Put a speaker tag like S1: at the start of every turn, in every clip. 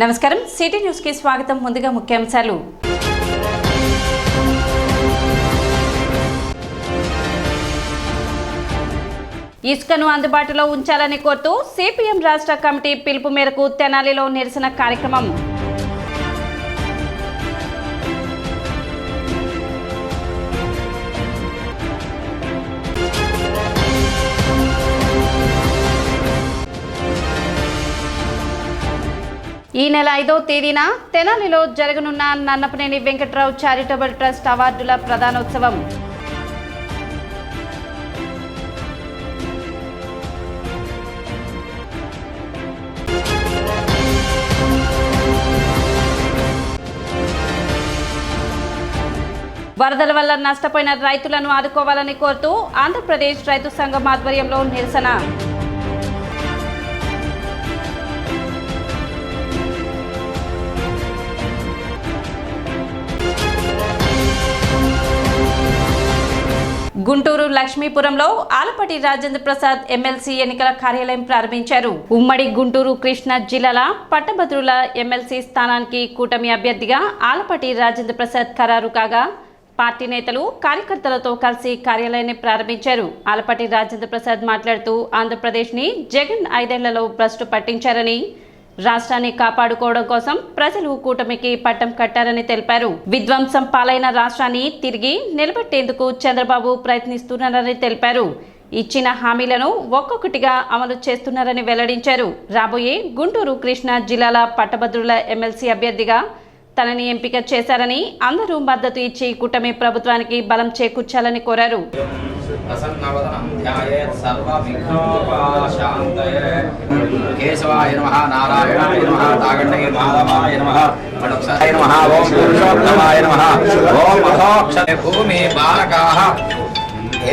S1: నమస్కారం city news కి స్వాగతం. ముందుగా ముఖ్యాంశాలు. ఇసుకను అందుబాటులో ఉంచాలని కోరుతూ సిపిఎం రాష్ట్ర కమిటీ పిలుపు మేరకు తెనాలిలో నిరసన కార్యక్రమం. ఈ నెల 5వ తేదీన తెనాలిలో జరగనున్న నన్నపనేని వెంకట్రావు చారిటబుల్ ట్రస్ట్ అవార్డుల ప్రధానోత్సవం. వరదల వల్ల నష్టపోయిన రైతులను ఆదుకోవాలని కోరుతూ ఆంధ్రప్రదేశ్ రైతు సంఘం ఆధ్వర్యంలో నిరసన. గుంటూరు లక్ష్మీపురంలో ఆలపాటి రాజేంద్ర ప్రసాద్ ఎమ్మెల్సీ ఎన్నికల కార్యాలయం ప్రారంభించారు. ఉమ్మడి గుంటూరు కృష్ణా జిల్లాల పట్టభద్రుల ఎమ్మెల్సీ స్థానానికి కూటమి అభ్యర్థిగా ఆలపాటి రాజేంద్ర ప్రసాద్ ఖరారు కాగా పార్టీ నేతలు కార్యకర్తలతో కలిసి కార్యాలయాన్ని ప్రారంభించారు. ఆలపాటి రాజేంద్ర ప్రసాద్ మాట్లాడుతూ ఆంధ్రప్రదేశ్ని జగన్ 5 ఏళ్లలో భ్రష్టు పట్టించారని, రాష్ట్రాన్ని కాపాడుకోవడం కోసం ప్రజలు కూటమికి పట్టం కట్టారని తెలిపారు. విధ్వంసం పాలైన రాష్ట్రాన్ని తిరిగి నిలబెట్టేందుకు చంద్రబాబు ప్రయత్నిస్తున్నారని తెలిపారు. ఇచ్చిన హామీలను ఒక్కొక్కటిగా అమలు చేస్తున్నారని వెల్లడించారు. రాబోయే గుంటూరు కృష్ణా జిల్లాల పట్టభద్రుల ఎమ్మెల్సీ అభ్యర్థిగా తనని ఎంపిక చేశారని, అందరూ మద్దతు ఇచ్చి కూటమి ప్రభుత్వానికి బలం చేకూర్చాలని కోరారు.
S2: కేశవాయ నమః, నారాయణాయ నమః, తాగండయ మాధవాయ నమః, వడక్షాయ నమః, ఓం పురుషోత్తమాయ నమః, ఓం అధోక్షరే భూమి బాలకాః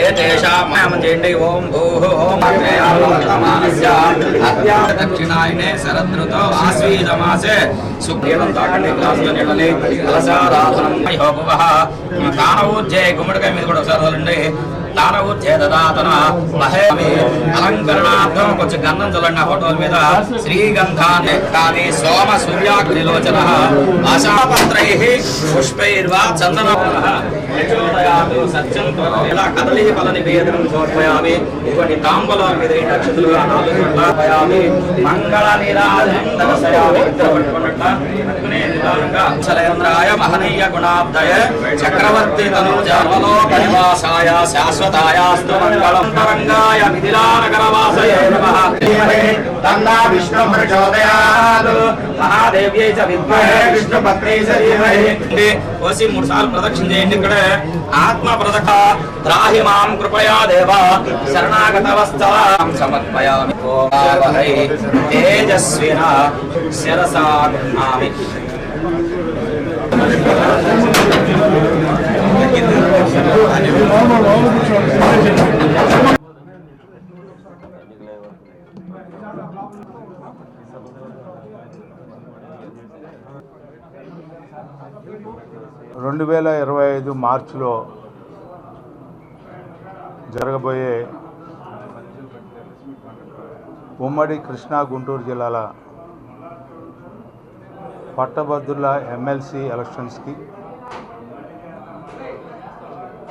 S2: ఏతేషాం జయండి. ఓం భూః ఓం అగ్నేయామానస్య అద్యాం దక్షిణాయనే శరదృతో ఆశ్వీజమాసే సుగ్రీవం తాకండి గ్లాసులో నీళ్ళని కలశారాధనం యోగవః తానవూర్జే గుమ్మడికాయ మీద కూడా ఒకసారి వదలండి. తానవూర్జేదాతన మహేమి అలంకరణార్థం కొంచెం గంధం చల్లండి. ఆ ఫోటోల మీద శ్రీగంధాన్ని కానీ సోమ సూర్యాగ్నిలోచన ఆశాపత్రైః పుష్పైర్వా చందన సత్యంతో ఇలా కదలి ఫల నివేదనం సమర్పయామి. ఇటువంటి తాంబూలం మీద నక్షత్రులుగా 4 చోట్లయామి. మంగళ నీరాజయామి. చలేంద్రాయ మహనీయ గుణాబ్దయ చక్రవర్తి తనూజావలోక నివాసాయ శాశ్వతాయాస్తు మంగళం. తరంగాయ మిథిలానగరవాసయ నమః. తన్నా విష్ణు ప్రచోదయాత్. మహాదేవ్యై చ విద్మహే విష్ణుపత్న్యై చ ధీమహి. ఓసి 3 సార్లు ప్రదక్షిణ చేయండి. ఇక్కడ ఆత్మ ప్రదక్ష త్రాహి మాం కృపయా దేవ శరణాగతవత్సలాం సమర్పయామి. ఓవహై తేజస్విన శిరసా గృహ్ణామి.
S3: రెండు 2025 మార్చిలో జరగబోయే ఉమ్మడి కృష్ణా గుంటూరు జిల్లాల పట్టభద్రుల ఎమ్మెల్సీ ఎలక్షన్స్కి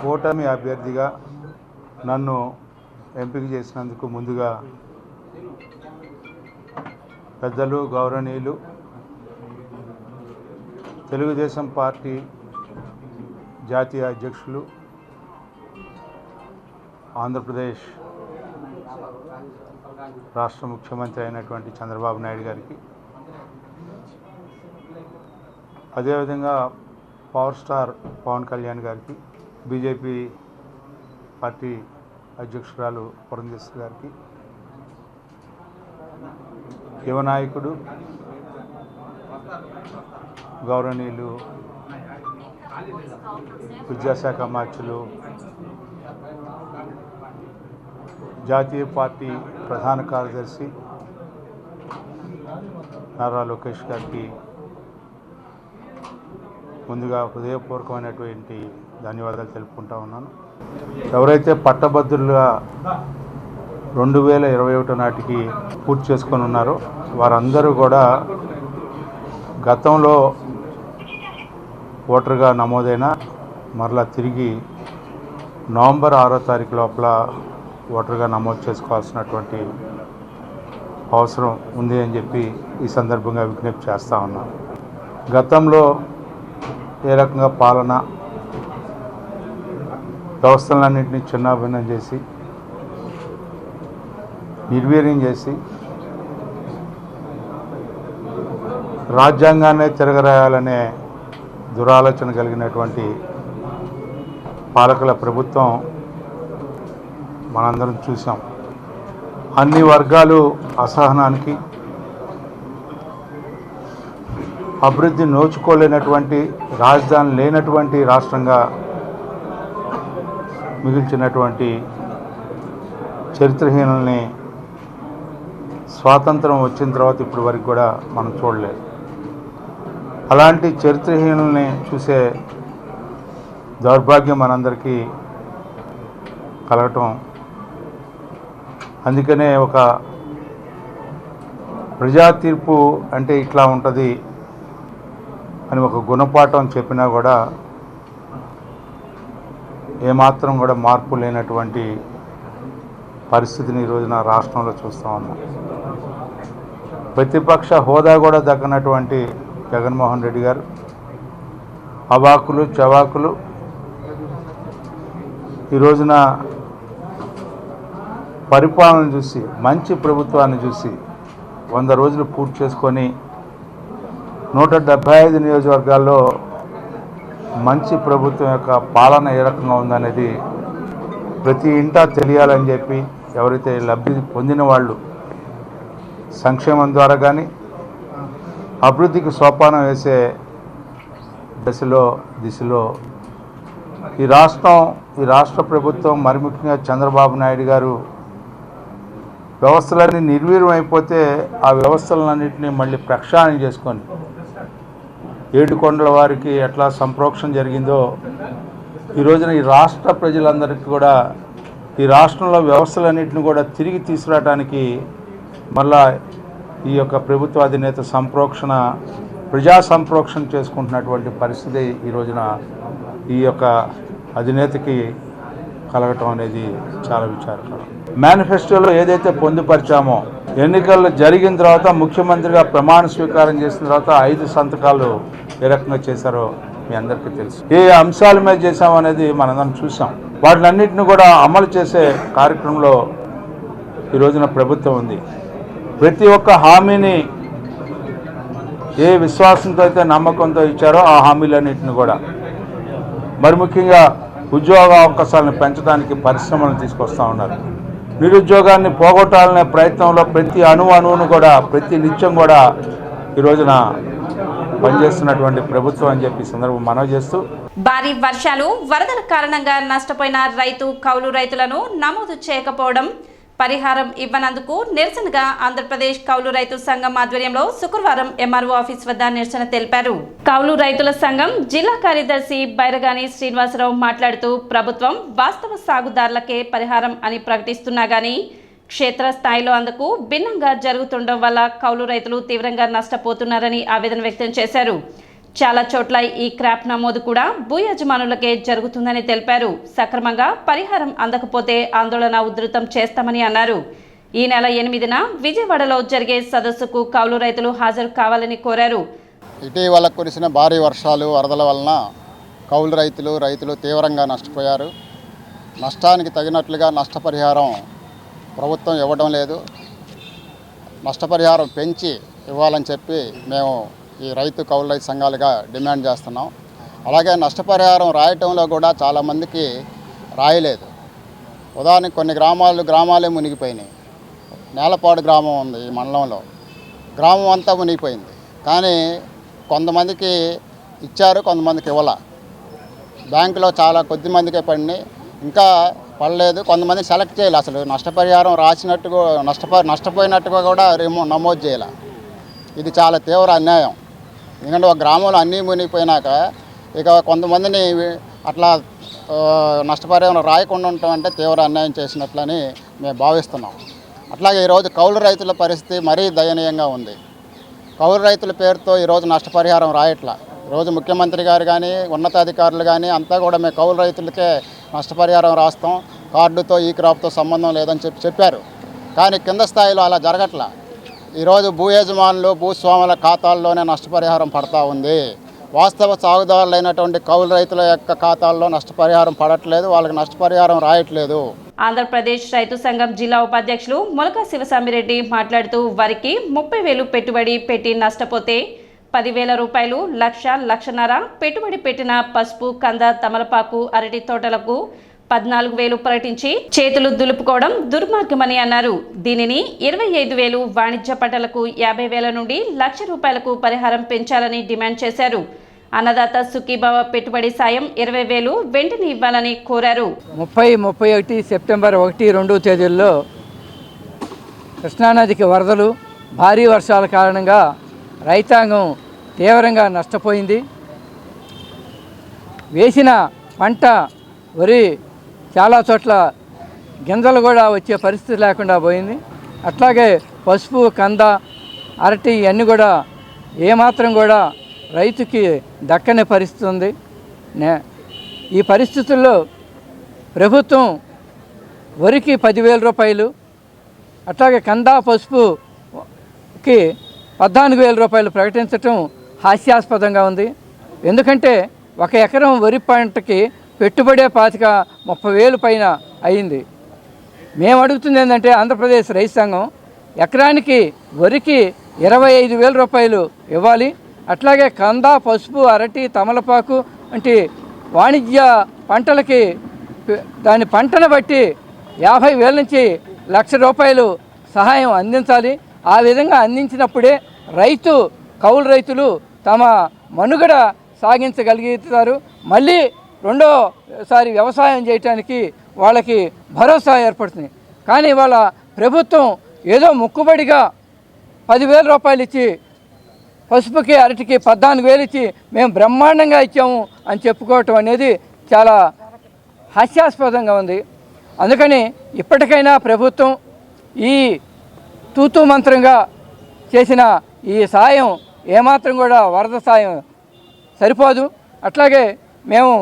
S3: కూటమి అభ్యర్థిగా నన్ను ఎంపిక చేసినందుకు ముందుగా పెద్దలు, గౌరవనీయులు, తెలుగుదేశం పార్టీ జాతీయ అధ్యక్షులు, ఆంధ్రప్రదేశ్ రాష్ట్ర ముఖ్యమంత్రి అయినటువంటి చంద్రబాబు నాయుడు గారికి, అదేవిధంగా పవర్ స్టార్ పవన్ కళ్యాణ్ గారికి, బీజేపీ పార్టీ అధ్యక్షురాలు పురంధేశ్వరి గారికి, యువ నాయకుడు గౌరవనీయులు విద్యాశాఖ మార్చులు, జాతీయ పార్టీ ప్రధాన కార్యదర్శి నారా లోకేష్ గారికి ముందుగా హృదయపూర్వకమైనటువంటి ధన్యవాదాలు తెలుపుకుంటా ఉన్నాను. ఎవరైతే పట్టభద్రులుగా 2021 నాటికి పూర్తి చేసుకొని ఉన్నారో వారందరూ కూడా గతంలో ఓటర్గా నమోదైన మరలా తిరిగి నవంబర్ 6వ తారీఖు లోపల ఓటర్గా నమోదు చేసుకోవాల్సినటువంటి అవసరం ఉంది అని చెప్పి ఈ సందర్భంగా విజ్ఞప్తి చేస్తూ ఉన్నాను. గతంలో ఏ రకంగా పాలన వ్యవస్థలన్నింటినీ చిన్నాభిన్నం చేసి నిర్వీర్యం చేసి రాజ్యాంగాన్నే తిరగరాయాలనే దురాలోచన కలిగినటువంటి పాలకుల ప్రభుత్వం మనందరం చూసాం. అన్ని వర్గాలు అసహనానికి, అభివృద్ధి నోచుకోలేనటువంటి, రాజధాని లేనటువంటి రాష్ట్రంగా మిగిల్చినటువంటి చరిత్రహీనుల్ని స్వాతంత్రం వచ్చిన తర్వాత ఇప్పటి వరకు కూడా మనం చూడలేదు. అలాంటి చరిత్రహీనుల్ని చూసే దౌర్భాగ్యం మనందరికీ కలగటం, అందుకనే ఒక ప్రజా తీర్పు అంటే ఇట్లా ఉంటుంది అని ఒక గుణపాఠం చెప్పినా కూడా ఏమాత్రం కూడా మార్పు లేనటువంటి పరిస్థితిని ఈరోజున రాష్ట్రంలో చూస్తూ ఉన్నాం. ప్రతిపక్ష హోదా కూడా దక్కనటువంటి జగన్మోహన్ రెడ్డి గారు అవాకులు చవాకులు ఈరోజున పరిపాలన చూసి, మంచి ప్రభుత్వాన్ని చూసి 100 రోజులు పూర్తి చేసుకొని 175 నియోజకవర్గాల్లో మంచి ప్రభుత్వం యొక్క పాలన ఏ రకంగా ఉందనేది ప్రతి ఇంటా తెలియాలని చెప్పి ఎవరైతే లబ్ధి పొందిన వాళ్ళు సంక్షేమం ద్వారా కానీ అభివృద్ధికి సోపానం వేసే దిశలో ఈ రాష్ట్ర ప్రభుత్వం, మరి ముఖ్యంగా చంద్రబాబు నాయుడు గారు వ్యవస్థలన్నీ నిర్వీర్యం అయిపోతే ఆ వ్యవస్థలన్నింటినీ మళ్ళీ ప్రక్షాళన చేసుకొని ఏడుకొండల వారికి ఎట్లా సంప్రోక్షణ జరిగిందో ఈ రోజున ఈ రాష్ట్ర ప్రజలందరికీ కూడా ఈ రాష్ట్రంలో వ్యవస్థలన్నింటినీ కూడా తిరిగి తీసుకురావడానికి మళ్ళా ఈ యొక్క ప్రభుత్వ అధినేత ప్రజా సంప్రోక్షణ చేసుకుంటున్నటువంటి పరిస్థితి ఈ రోజున ఈ యొక్క అధినేతకి కలగటం అనేది చాలా విచారకరం. మేనిఫెస్టోలో ఏదైతే పొందుపరిచామో, ఎన్నికలు జరిగిన తర్వాత ముఖ్యమంత్రిగా ప్రమాణ స్వీకారం చేసిన తర్వాత 5 సంతకాలు ఏ రకంగా చేశారో మీ అందరికీ తెలుసు. ఏ అంశాల మీద చేశామనేది మనందరం చూసాం. వాటిలన్నింటినీ కూడా అమలు చేసే కార్యక్రమంలో ఈ రోజున ప్రభుత్వం ఉంది. ప్రతి ఒక్క హామీని ఏ విశ్వాసంతో అయితే నమ్మకంతో ఇచ్చారో ఆ హామీలన్నింటినీ కూడా, మరి ముఖ్యంగా ఉద్యోగ అవకాశాలను పెంచడానికి పరిశ్రమలను తీసుకొస్తూ ఉన్నారు. నిరుద్యోగాన్ని పోగొట్టాలనే ప్రయత్నంలో ప్రతి అణువును కూడా, ప్రతి నిత్యం కూడా ఈ రోజున పనిచేస్తున్నటువంటి ప్రభుత్వం అని చెప్పి సందర్భం మనవి చేస్తూ,
S1: భారీ వర్షాలు, వరదల కారణంగా నష్టపోయిన కౌలు రైతులను నమోదు చేయకపోవడం, పరిహారం ఇవ్వనందుకు నిరసనగా ఆంధ్రప్రదేశ్ కౌలు రైతు సంఘం ఆధ్వర్యంలో శుక్రవారం ఎంఆర్ఓ ఆఫీస్ వద్ద నిరసన తెలిపారు. కౌలు రైతుల సంఘం జిల్లా కార్యదర్శి బైరగాని శ్రీనివాసరావు మాట్లాడుతూ, ప్రభుత్వం వాస్తవ సాగుదారులకే పరిహారం అని ప్రకటిస్తున్నా గానీ క్షేత్రస్థాయిలో అందుకు భిన్నంగా జరుగుతుండడం వల్ల కౌలు రైతులు తీవ్రంగా నష్టపోతున్నారని ఆవేదన వ్యక్తం చేశారు. చాలా చోట్ల ఈ క్రాప్ నమోదు కూడా భూ యజమానులకే జరుగుతుందని తెలిపారు. సక్రమంగా పరిహారం అందకపోతే ఆందోళన ఉధృతం చేస్తామని అన్నారు. ఈ నెల 8న విజయవాడలో జరిగే సదస్సుకు కౌలు రైతులు హాజరు కావాలని కోరారు.
S4: ఇటీవల కురిసిన భారీ వర్షాలు, వరదల వలన కౌలు రైతులు తీవ్రంగా నష్టపోయారు. నష్టానికి తగినట్లుగా నష్టపరిహారం ప్రభుత్వం ఇవ్వడం లేదు. నష్టపరిహారం పెంచి ఇవ్వాలని చెప్పి మేము ఈ కౌలు రైతు సంఘాలుగా డిమాండ్ చేస్తున్నాం. అలాగే నష్టపరిహారం రాయటంలో కూడా చాలామందికి రాయలేదు. ఉదాహరణకు కొన్ని గ్రామాలే మునిగిపోయినాయి. నేలపాడు గ్రామం ఉంది ఈ మండలంలో, గ్రామం అంతా మునిగిపోయింది. కానీ కొంతమందికి ఇచ్చారు, కొంతమందికి ఇవ్వాల. బ్యాంకులో చాలా కొద్ది మందికే పడినాయి, ఇంకా పడలేదు. కొంతమంది సెలెక్ట్ చేయాలి, అసలు నష్టపరిహారం రాసినట్టుగా నష్టపోయినట్టుగా కూడా నమోదు చేయాలి. ఇది చాలా తీవ్ర అన్యాయం. ఎందుకంటే ఒక గ్రామంలో అన్నీ మునిగిపోయినాక ఇక కొంతమందిని అట్లా నష్టపరిహారం రాయకుండా ఉండటం అంటే తీవ్ర అన్యాయం చేసినట్లని మేము భావిస్తున్నాం. అట్లాగే ఈరోజు కౌలు రైతుల పరిస్థితి మరీ దయనీయంగా ఉంది. కౌలు రైతుల పేరుతో ఈరోజు నష్టపరిహారం రాయట్లా. ఈరోజు ముఖ్యమంత్రి గారు కానీ ఉన్నతాధికారులు కానీ అంతా కూడా మేము కౌలు రైతులకే నష్టపరిహారం రాస్తాం, కార్డుతో ఈ క్రాప్తో సంబంధం లేదని చెప్పారు. కానీ కింద స్థాయిలో అలా జరగట్లా. ఈరోజు భూ యజమానులు భూస్వాముల ఖాతాల్లోనే నష్టపరిహారం పడతా ఉంది. వాస్తవ సాగుదారులైనటువంటి కౌలు రైతుల యొక్క ఖాతాల్లో నష్టపరిహారం పడట్లేదు, వాళ్ళకి నష్టపరిహారం రాయట్లేదు.
S1: ఆంధ్రప్రదేశ్ రైతు సంఘం జిల్లా ఉపాధ్యక్షులు మొలక శివస్వామిరెడ్డి మాట్లాడుతూ వరికి 30,000 పెట్టుబడి పెట్టి నష్టపోతే 10,000 రూపాయలు, లక్షన్నర పెట్టుబడి పెట్టిన పసుపు, కంద, తమలపాకు, అరటి తోటలకు 14,000 ప్రకటించి చేతులు దులుపుకోవడం దుర్మార్గమని అన్నారు. దీనిని 25,000 వాణిజ్య పంటలకు 50,000 నుండి 1,00,000 రూపాయలకు పరిహారం పెంచాలని డిమాండ్ చేశారు. అన్నదాత సుఖీభావ పెట్టుబడి సాయం 20,000 వెంటనే ఇవ్వాలని కోరారు.
S5: 30-31 సెప్టెంబర్ 1-2 తేదీల్లో కృష్ణానదికి వరదలు, భారీ వర్షాల కారణంగా రైతాంగం తీవ్రంగా నష్టపోయింది. వేసిన పంట వరి చాలా చోట్ల గింజలు కూడా వచ్చే పరిస్థితి లేకుండా పోయింది. అట్లాగే పసుపు, కంద, అరటి ఇవన్నీ కూడా ఏమాత్రం కూడా రైతుకి దక్కని పరిస్థితి ఉంది. ఈ పరిస్థితుల్లో ప్రభుత్వం వరికి 10,000 రూపాయలు, అట్లాగే కంద, పసుపుకి 14,000 రూపాయలు ప్రకటించటం హాస్యాస్పదంగా ఉంది. ఎందుకంటే 1 ఎకరం వరి పంటకి పెట్టుబడే 30,000 పైన అయింది. మేము అడుగుతుంది ఏంటంటే ఆంధ్రప్రదేశ్ రైతు సంఘం ఎకరానికి వరికి 25,000 రూపాయలు ఇవ్వాలి. అట్లాగే కంద, పసుపు, అరటి, తమలపాకు వంటి వాణిజ్య పంటలకి దాని పంటను బట్టి 50,000 నుంచి 1,00,000 రూపాయలు సహాయం అందించాలి. ఆ విధంగా అందించినప్పుడే కౌలు రైతులు తమ మనుగడ సాగించగలుగుతారు. మళ్ళీ రెండోసారి వ్యవసాయం చేయటానికి వాళ్ళకి భరోసా ఏర్పడుతుంది. కానీ వాళ్ళ ప్రభుత్వం ఏదో మొక్కుబడిగా 10,000 రూపాయలు ఇచ్చి పసుపుకి, అరటికి 14,000 ఇచ్చి మేము బ్రహ్మాండంగా ఇచ్చాము అని చెప్పుకోవటం అనేది చాలా హాస్యాస్పదంగా ఉంది. అందుకని ఇప్పటికైనా ప్రభుత్వం ఈ తూతూ మంత్రంగా చేసిన ఈ సాయం ఏమాత్రం కూడా వరద సాయం సరిపోదు. అట్లాగే మేము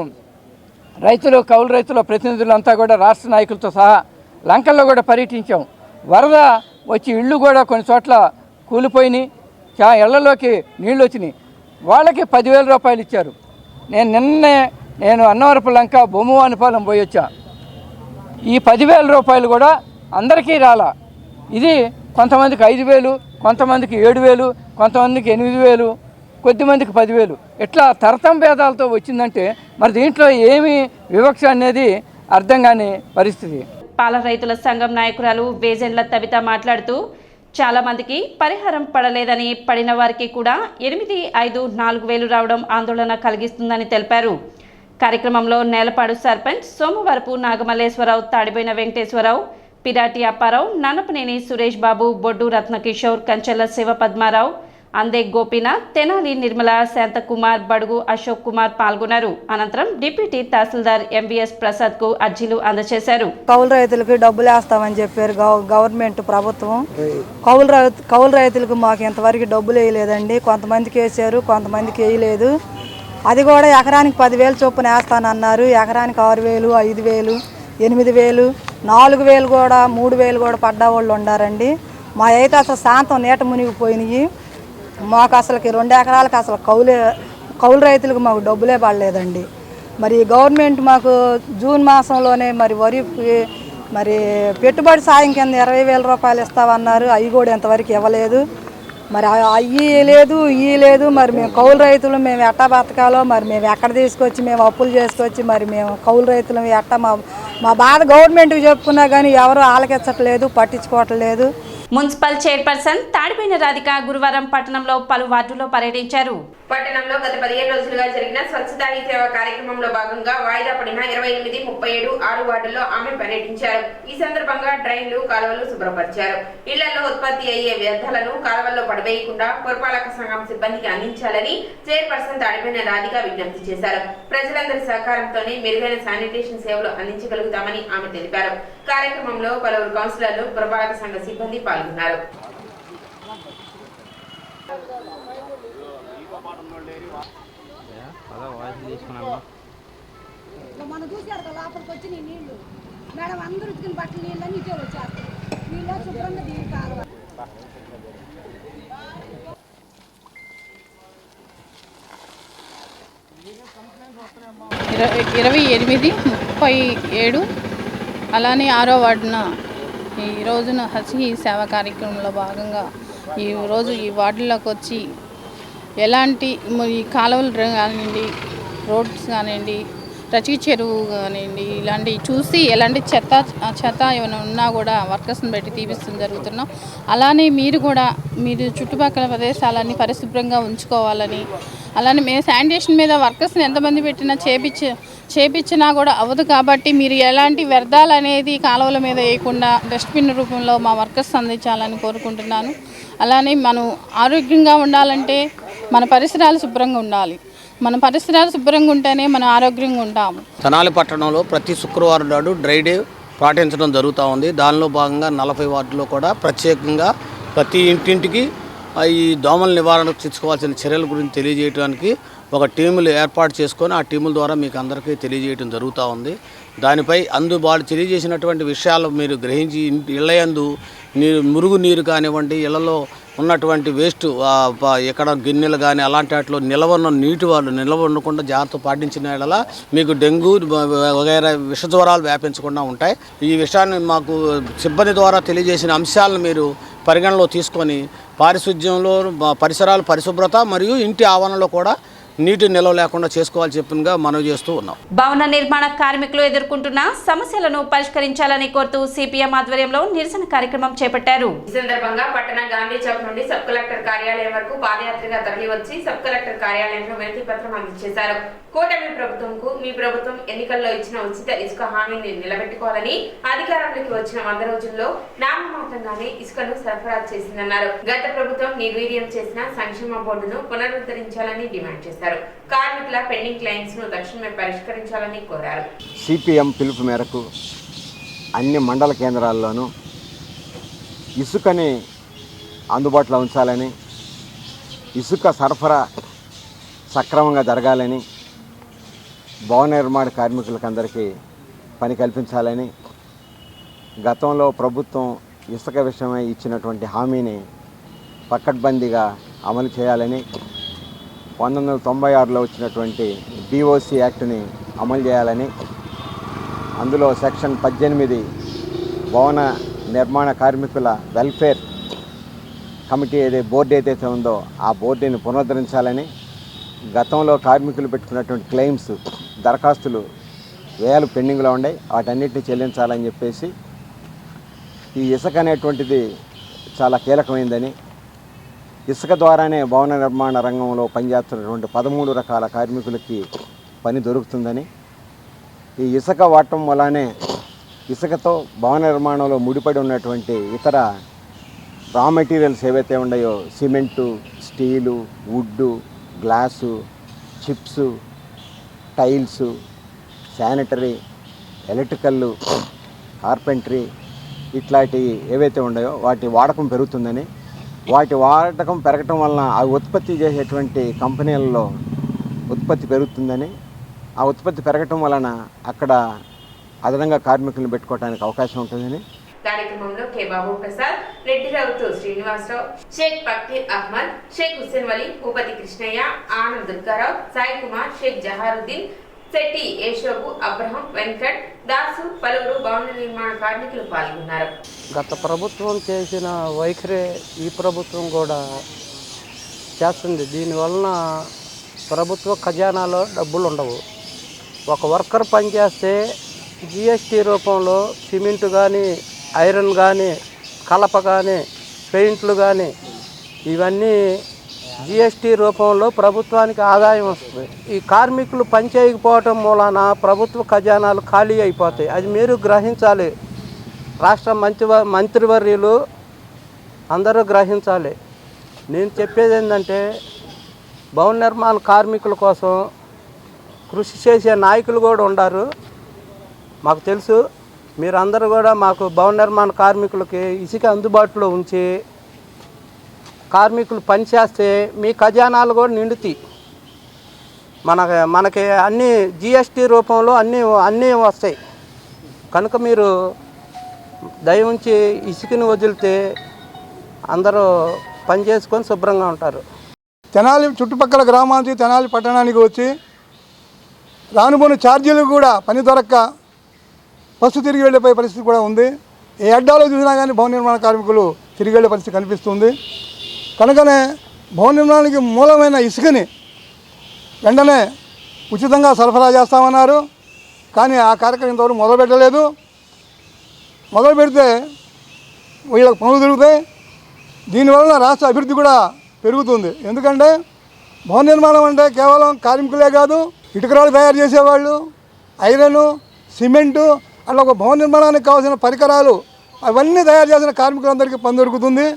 S5: కౌలు రైతుల ప్రతినిధులంతా కూడా రాష్ట్ర నాయకులతో సహా లంకల్లో కూడా పర్యటించాం. వరద వచ్చి ఇళ్ళు కూడా కొన్ని చోట్ల కూలిపోయినాయి, ఇళ్లలోకి నీళ్ళు వచ్చినాయి. వాళ్ళకి 10,000 రూపాయలు ఇచ్చారు. నేను అన్నవరపు లంక, బొమ్మవానిపాలెం పోయి వచ్చా. ఈ 10,000 రూపాయలు కూడా అందరికీ రాలా. ఇది కొంతమందికి 5,000, కొంతమందికి 7,000, కొంతమందికి 8,000, కొద్దిమందికి 10,000 ఇట్లా తరతం భేదాలతో వచ్చిందంటే మరి దీంట్లో ఏమి వివక్ష అనేది అర్థం కాని పరిస్థితి.
S1: పాల రైతుల సంఘం నాయకురాలు వేజెండ్ల తవిత మాట్లాడుతూ చాలా మందికి పరిహారం పడలేదని, పడిన వారికి కూడా 8,5,4,000 రావడం ఆందోళన కలిగిస్తుందని తెలిపారు. కార్యక్రమంలో నేలపాడు సర్పంచ్ సోమవారపు నాగమల్లేశ్వరరావు, తాడిపోయిన వెంకటేశ్వరరావు, పిరాటి అప్పారావు, నన్నపనేని సురేష్ బాబు, బొడ్డు రత్నకిషోర్, కంచెల శివపద్మారావు, అందే గోపీనాథ్, తెనాలి నిర్మల, శాంతకుమార్, బడుగు అశోక్ కుమార్ పాల్గొన్నారు. అనంతరం డిప్యూటీ తహసీల్దార్ ఎంవీఎస్ ప్రసాద్ కు అర్జీలు అందజేశారు.
S6: కౌలు రైతులకు డబ్బులు వేస్తామని చెప్పారు గవర్నమెంట్ ప్రభుత్వం. కౌలు రైతులకు మాకు ఇంతవరకు డబ్బులు వేయలేదండి. కొంతమందికి వేసారు, కొంతమందికి వేయలేదు. అది కూడా ఎకరానికి 10,000 చొప్పున వేస్తానన్నారు. ఎకరానికి 6,000, 5,000, 8,000, 4,000 కూడా, 3,000 కూడా పడ్డా వాళ్ళు ఉండారండి. మా అయితే అసలు శాంతం నీట మునిగిపోయినాయి. మాకు అసలుకి 2 ఎకరాలకు అసలు కౌలు రైతులకు మాకు డబ్బులే పడలేదండి. మరి గవర్నమెంట్ మాకు జూన్ మాసంలోనే వరి పెట్టుబడి సాయం కింద 20,000 రూపాయలు ఇస్తామన్నారు. అవి కూడా ఇంతవరకు ఇవ్వలేదు. మరి అయ్యి లేదు, ఇవి లేదు. మరి మేము కౌలు రైతులు మేము ఎట్టా బతకాలో, మేము ఎక్కడ తీసుకొచ్చి మేము అప్పులు చేసుకొచ్చి మేము కౌలు రైతులు ఎట్టా మా బాధ గవర్నమెంట్కి చెప్పుకున్నా కానీ ఎవరు ఆలకించట్లేదు, పట్టించుకోవట్లేదు.
S1: మున్సిపల్ చైర్పర్సన్ తాడిపోయిన రాధిక గురువారం పట్టణంలో పలు వార్డుల్లో పర్యటించారు.
S7: పట్టణంలో గత 15 రోజులుగా జరిగిన స్వచ్ఛతా హీ సేవ కార్యక్రమంలో భాగంగా వాయిదా పడిన 28, 37, 6 వార్డుల్లో ఆమె పర్యటించారు. ఈ సందర్భంగా డ్రైన్లు, కాలువలు శుభ్రపరిచారు. ఇళ్లలో ఉత్పత్తి అయ్యే వ్యర్థాలను కాలువల్లో పడవేయకుండా పురపాలక సంఘం సిబ్బందికి అందించాలని చైర్పర్సన్ తాడిపోయిన రాధిక విజ్ఞప్తి చేశారు. ప్రజలందరి సహకారంతోనే మెరుగైన శానిటేషన్ సేవలు అందించగలుగుతామని ఆమె తెలిపారు. కార్యక్రమంలో పలువురు కౌన్సిలర్లు, పురపాలక సంఘ సిబ్బంది పాల్గొన్నారు.
S8: మనం చూసారు కదా లోపలికి వచ్చి నీ నీళ్లు మేడం అందరూ ఉతికిన బట్టలు నీళ్ళని ఇటే వచ్చేస్తాయి నీళ్ళు శుభ్రంగా దీని కాలువ
S9: 28/37 అలానే 6వ వార్డున ఈ రోజున హసి సేవా కార్యక్రమంలో భాగంగా ఈరోజు ఈ వార్డులోకి వచ్చి ఎలాంటి ఈ కాలువలు కానివ్వండి, రోడ్స్ కానివ్వండి, రచి చెరువు కానివ్వండి, ఇలాంటివి చూసి ఎలాంటి చెత్త ఏమైనా ఉన్నా కూడా వర్కర్స్ని పెట్టి తీపిస్తూ జరుగుతున్నాం. అలానే మీరు చుట్టుపక్కల ప్రదేశాలన్నీ పరిశుభ్రంగా ఉంచుకోవాలని, అలానే మేము శానిటేషన్ మీద వర్కర్స్ని ఎంతమంది పెట్టినా చేపించినా కూడా అవ్వదు. కాబట్టి మీరు ఎలాంటి వ్యర్థాలు అనేది కాలువల మీద వేయకుండా డస్ట్బిన్ రూపంలో మా వర్కర్స్ అందించాలని కోరుకుంటున్నాను. అలానే మనం ఆరోగ్యంగా ఉండాలంటే మన పరిసరాలు శుభ్రంగా ఉండాలి. మన పరిసరాలు శుభ్రంగా ఉంటేనే మనం ఆరోగ్యంగా ఉంటాము.
S10: తెనాలి పట్టణంలో ప్రతి శుక్రవారం నాడు డ్రై డే పాటించడం జరుగుతూ ఉంది. దానిలో భాగంగా 40 వార్డులో కూడా ప్రత్యేకంగా ప్రతి ఇంటింటికి ఈ దోమల నివారణకు తీసుకోవాల్సిన చర్యల గురించి తెలియజేయడానికి ఒక టీములు ఏర్పాటు చేసుకొని ఆ టీముల ద్వారా మీకు అందరికీ తెలియజేయడం జరుగుతూ ఉంది. దానిపై వాళ్ళు తెలియజేసినటువంటి విషయాలు మీరు గ్రహించి ఇళ్ళయందు మురుగు నీరు కానివ్వండి, ఇళ్లలో ఉన్నటువంటి వేస్ట్ ఎక్కడ గిన్నెలు కానీ అలాంటి వాటిలో నిల్వ ఉండకుండా జాగ్రత్త పాటించిన యెడల మీకు డెంగ్యూ వగైరా విష జ్వరాలు వ్యాపించకుండా ఉంటాయి. ఈ విషయాన్ని మాకు సిబ్బంది ద్వారా తెలియజేసిన అంశాలను మీరు పరిగణలో తీసుకొని పారిశుధ్యంలో పరిసరాల పరిశుభ్రత మరియు ఇంటి ఆవరణలో కూడా నీటి నిల్వ లేకుండా చేసుకోవాలని చెప్పినగా మనవి చేస్తూ ఉన్నాం.
S1: భవన నిర్మాణ కార్మికులు ఎదుర్కొంటున్న సమస్యలను పరిష్కరించాలని కోరుతూ సిపిఎం ఆధ్వర్యంలో నిరసన కార్యక్రమం చేపట్టారు.
S7: ఈ సందర్భంగా పట్టణ గాంధీ చౌక్ నుండి సబ్ కలెక్టర్ కార్యాలయం వరకు పాదయాత్రగా తరలి వచ్చి సబ్ కలెక్టర్ కార్యాలయంలో వినతి పత్రం అందజేశారు. కూటమి ప్రభుత్వంకు మీ ప్రభుత్వం ఎన్నికల్లో ఇచ్చిన ఉచిత ఇసుక హామీని నిలబెట్టుకోవాలని, అధికారంలోకి వచ్చిన 100 రోజుల్లో నామమాత్రంగానే ఇసుకను సరఫరా చేసిందన్నారు. గత ప్రభుత్వం నిర్వీర్యం చేసిన సంక్షేమ బోర్డును పునరుద్ధరించాలని డిమాండ్ చేశారు. కార్మికుల పెండింగ్ క్లెయిమ్స్ ను తక్షణమే పరిష్కరించాలని కోరారు.
S11: సిపిఎం పిలుపు మేరకు అన్ని మండల కేంద్రాల్లోనూ ఇసుకని అందుబాటులో ఉంచాలని, ఇసుక సరఫరా సక్రమంగా జరగాలని, భవన నిర్మాణ కార్మికులకందరికీ పని కల్పించాలని, గతంలో ప్రభుత్వం ఇసుక విషయమై ఇచ్చినటువంటి హామీని పకడ్బందీగా అమలు చేయాలని, 1996లో వచ్చినటువంటి డిఓసి యాక్ట్ని అమలు చేయాలని, అందులో సెక్షన్ 18 భవన నిర్మాణ కార్మికుల వెల్ఫేర్ కమిటీ బోర్డు ఏదైతే ఉందో ఆ బోర్డుని పునరుద్ధరించాలని, గతంలో కార్మికులు పెట్టుకున్నటువంటి క్లెయిమ్స్ దరఖాస్తులు వేలు పెండింగ్లో ఉన్నాయి, వాటన్నిటిని చెల్లించాలని చెప్పేసి, ఈ ఇసుక అనేటువంటిది చాలా కీలకమైందని, ఇసుక ద్వారానే భవన నిర్మాణ రంగంలో పనిచేస్తున్నటువంటి 13 రకాల కార్మికులకి పని దొరుకుతుందని, ఈ ఇసుక వాడటం వల్లనే ఇసుకతో భవన నిర్మాణంలో ముడిపడి ఉన్నటువంటి ఇతర రా మెటీరియల్స్ ఏవైతే ఉన్నాయో cement, steel, wood, glass, chips, tiles, sanitary, electrical, carpentry ఇట్లాంటివి ఏవైతే ఉన్నాయో వాటి వాడకం పెరుగుతుందని, వాటి వాడకం పెరగటం వలన ఆ ఉత్పత్తి చేసేటువంటి కంపెనీలలో ఉత్పత్తి పెరుగుతుందని, ఆ ఉత్పత్తి పెరగటం వలన అక్కడ అదనంగా కార్మికులను పెట్టుకోవడానికి అవకాశం ఉంటుందని.
S7: కార్యక్రమంలో కె బాబు ప్రసాద్, రెడ్డి రౌతు శ్రీనివాసరావు, షేక్ ఫకీర్ అహ్మద్, షేక్ హుస్సేన్ వలి, భూపతి కృష్ణయ్య, ఆనంద్ దుర్గారావు, సాయి కుమార్, షేక్ జహారుద్దీన్, శెట్టి ఏషోబు, అబ్రహం, వెంకట్, దాసు, పలువురు భవన నిర్మాణ కార్మికులు పాల్గొన్నారు.
S5: గత ప్రభుత్వం చేసిన వైఖరే ఈ ప్రభుత్వం కూడా చేస్తుంది. దీనివలన ప్రభుత్వ ఖజానాలో డబ్బులు ఉండవు. ఒక వర్కర్ పనిచేస్తే జిఎస్టీ రూపంలో సిమెంటు కానీ, ఐరన్ కానీ, కలప కానీ, పెయింట్లు కానీ ఇవన్నీ జిఎస్టీ రూపంలో ప్రభుత్వానికి ఆదాయం వస్తుంది. ఈ కార్మికులు పనిచేయకపోవటం మూలాన ప్రభుత్వ ఖజానాలు ఖాళీ అయిపోతాయి. అది మీరు గ్రహించాలి. రాష్ట్ర మంత్రివర్యులు అందరూ గ్రహించాలి. నేను చెప్పేది ఏంటంటే, భవన నిర్మాణ కార్మికుల కోసం కృషి చేసే నాయకులు కూడా ఉన్నారు, మాకు తెలుసు. మీరందరూ కూడా మాకు భవన నిర్మాణ కార్మికులకి ఇసుక అందుబాటులో ఉంచి కార్మికులు పనిచేస్తే మీ ఖజానాలు కూడా నిండుతాయి. మనకి అన్ని జిఎస్టీ రూపంలో అన్నీ వస్తాయి. కనుక మీరు దయ ఉంచి ఇసుకని వదిలితే అందరూ పని చేసుకొని శుభ్రంగా ఉంటారు.
S12: తెనాలి చుట్టుపక్కల గ్రామానికి తెనాలి పట్టణానికి వచ్చి రానుపోని ఛార్జీలు కూడా పని దొరక్క బస్సు తిరిగి వెళ్ళిపోయే పరిస్థితి కూడా ఉంది. ఏ అడ్డాలో చూసినా కానీ భవన నిర్మాణ కార్మికులు తిరిగి వెళ్ళే పరిస్థితి కనిపిస్తుంది. కనుకనే భవన నిర్మాణానికి మూలమైన ఇసుకని వెంటనే ఉచితంగా సరఫరా చేస్తామన్నారు. కానీ ఆ కార్యక్రమం ఇంతవరకు మొదలుపెట్టలేదు. మొదలు పెడితే వీళ్ళకి పనులు దొరుకుతాయి. దీనివల్ల రాష్ట్ర అభివృద్ధి కూడా పెరుగుతుంది. ఎందుకంటే భవన నిర్మాణం అంటే కేవలం కార్మికులే కాదు, ఇటుకరాలు తయారు చేసేవాళ్ళు, ఐరను, సిమెంటు, అట్లా ఒక భవన నిర్మాణానికి కావాల్సిన పరికరాలు అవన్నీ తయారు చేసిన కార్మికులందరికీ పని దొరుకుతుంది.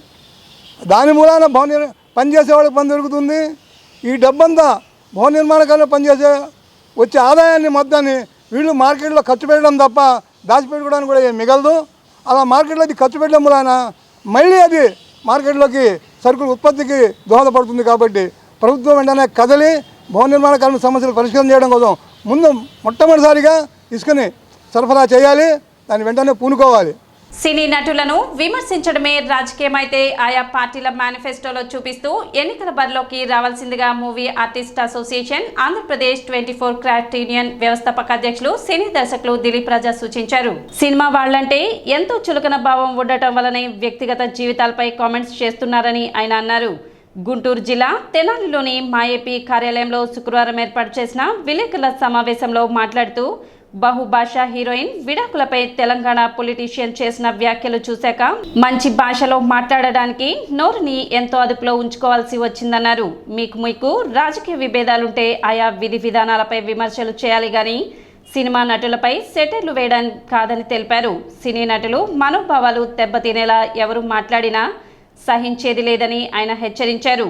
S12: దాని మూలాన పనిచేసే వాళ్ళకి పని దొరుకుతుంది. ఈ డబ్బంతా భవన నిర్మాణకాల్లో పనిచేసే వచ్చే ఆదాయాన్ని మొత్తాన్ని వీళ్ళు మార్కెట్లో ఖర్చు పెట్టడం తప్ప దాచిపెట్టుకోవడానికి కూడా ఏం మిగలదు. అలా మార్కెట్లో అది ఖర్చు పెట్టడం మూలాన మళ్ళీ అది మార్కెట్లోకి సరుకుల ఉత్పత్తికి దోహదపడుతుంది. కాబట్టి ప్రభుత్వం వెంటనే కదలి భవన నిర్మాణ కార్మిక సమస్యలు పరిష్కారం చేయడం కోసం మొట్టమొదటిసారిగా ఇసుకని సరఫరా చేయాలి. దాన్ని వెంటనే పూనుకోవాలి.
S1: సినీ నటులను విమర్శించడమే రాజకీయమైతే ఆయా పార్టీల మేనిఫెస్టోలో చూపిస్తూ ఎన్నికల బరిలోకి రావాల్సిందిగా movie artist association Andhra Pradesh 24 craft union వ్యవస్థాపక అధ్యక్షులు సినీ దర్శకులు దిలీప్ రాజా సూచించారు. సినిమా వాళ్లంటే ఎంతో చులకన భావం ఉండటం వల్లనే వ్యక్తిగత జీవితాలపై కామెంట్స్ చేస్తున్నారని ఆయన అన్నారు. గుంటూరు జిల్లా తెనాలిలోని మాఏపీ కార్యాలయంలో శుక్రవారం ఏర్పాటు చేసిన విలేకరుల సమావేశంలో మాట్లాడుతూ బహుభాషా హీరోయిన్ విడాకులపై తెలంగాణ పొలిటీషియన్ చేసిన వ్యాఖ్యలు చూశాక మంచి భాషలో మాట్లాడడానికి నోరుని ఎంతో అదుపులో ఉంచుకోవాల్సి వచ్చిందన్నారు. మీకు రాజకీయ విభేదాలుంటే ఆయా విధి విధానాలపై విమర్శలు చేయాలి గాని సినిమా నటులపై సెటర్లు వేయడానికి కాదని తెలిపారు. సినీ నటులు మనోభావాలు దెబ్బతినేలా ఎవరు మాట్లాడినా సహించేది లేదని ఆయన హెచ్చరించారు.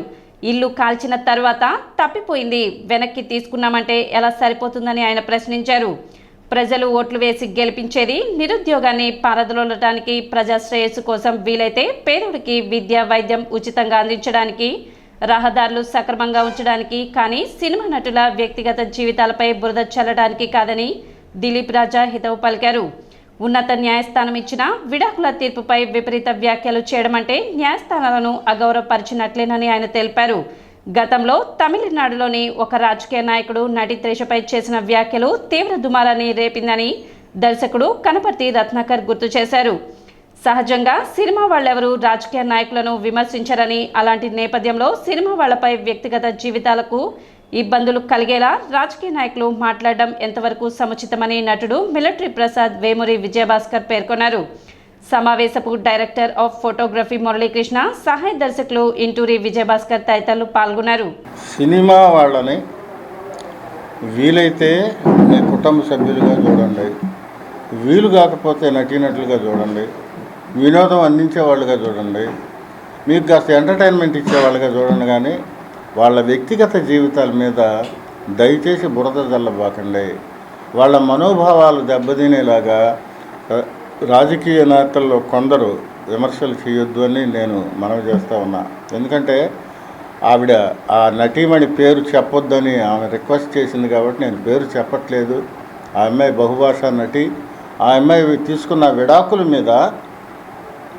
S1: ఇల్లు కాల్చిన తర్వాత తప్పిపోయింది వెనక్కి తీసుకున్నామంటే ఎలా సరిపోతుందని ఆయన ప్రశ్నించారు. ప్రజలు ఓట్లు వేసి గెలిపించేది నిరుద్యోగాన్ని పారదోలటానికి, ప్రజా శ్రేయస్సు కోసం, వీలైతే పేదోడికి విద్య వైద్యం ఉచితంగా అందించడానికి, రహదారులు సక్రమంగా ఉంచడానికి, కానీ సినిమా నటుల వ్యక్తిగత జీవితాలపై బురద చల్లడానికి కాదని దిలీప్ రాజా హితవు పలికారు. ఉన్నత న్యాయస్థానం ఇచ్చిన విడాకుల తీర్పుపై విపరీత వ్యాఖ్యలు చేయడం అంటే న్యాయస్థానాలను అగౌరవపరిచినట్లేనని ఆయన తెలిపారు. గతంలో తమిళనాడులోని ఒక రాజకీయ నాయకుడు నటి త్రిషపై చేసిన వ్యాఖ్యలు తీవ్ర దుమారాన్ని రేపిందని దర్శకుడు కనపర్తి రత్నాకర్ గుర్తు చేశారు. సహజంగా సినిమా వాళ్ళెవరూ రాజకీయ నాయకులను విమర్శించరని, అలాంటి నేపథ్యంలో సినిమా వాళ్లపై వ్యక్తిగత జీవితాలకు ఇబ్బందులు కలిగేలా రాజకీయ నాయకులు మాట్లాడడం ఎంతవరకు సముచితమని నటుడు మిలిటరీ ప్రసాద్ వేమూరి విజయభాస్కర్ పేర్కొన్నారు. సమావేశపు డైరెక్టర్ ఆఫ్ ఫోటోగ్రఫీ మురళీకృష్ణ, సహాయ దర్శకులు ఇంటూరి విజయభాస్కర్ తదితరులు పాల్గొన్నారు.
S13: సినిమా వాళ్ళని వీలైతే మీ కుటుంబ సభ్యులుగా చూడండి, వీలు కాకపోతే నటీనటులుగా చూడండి, వినోదం అందించే వాళ్ళుగా చూడండి, మీకు కాస్త ఎంటర్టైన్మెంట్ ఇచ్చేవాళ్ళుగా చూడండి. కానీ వాళ్ళ వ్యక్తిగత జీవితాల మీద దయచేసి బురద జల్లబాకండి. వాళ్ళ మనోభావాలు దెబ్బతినేలాగా రాజకీయ నేతల్లో కొందరు విమర్శలు చేయొద్దు అని నేను మనవి చేస్తూ ఉన్నా. ఎందుకంటే ఆవిడ ఆ నటీమణి పేరు చెప్పొద్దని ఆమె రిక్వెస్ట్ చేసింది కాబట్టి నేను పేరు చెప్పట్లేదు. ఆ అమ్మాయి బహుభాషా నటి. ఆ అమ్మాయి తీసుకున్న విడాకుల మీద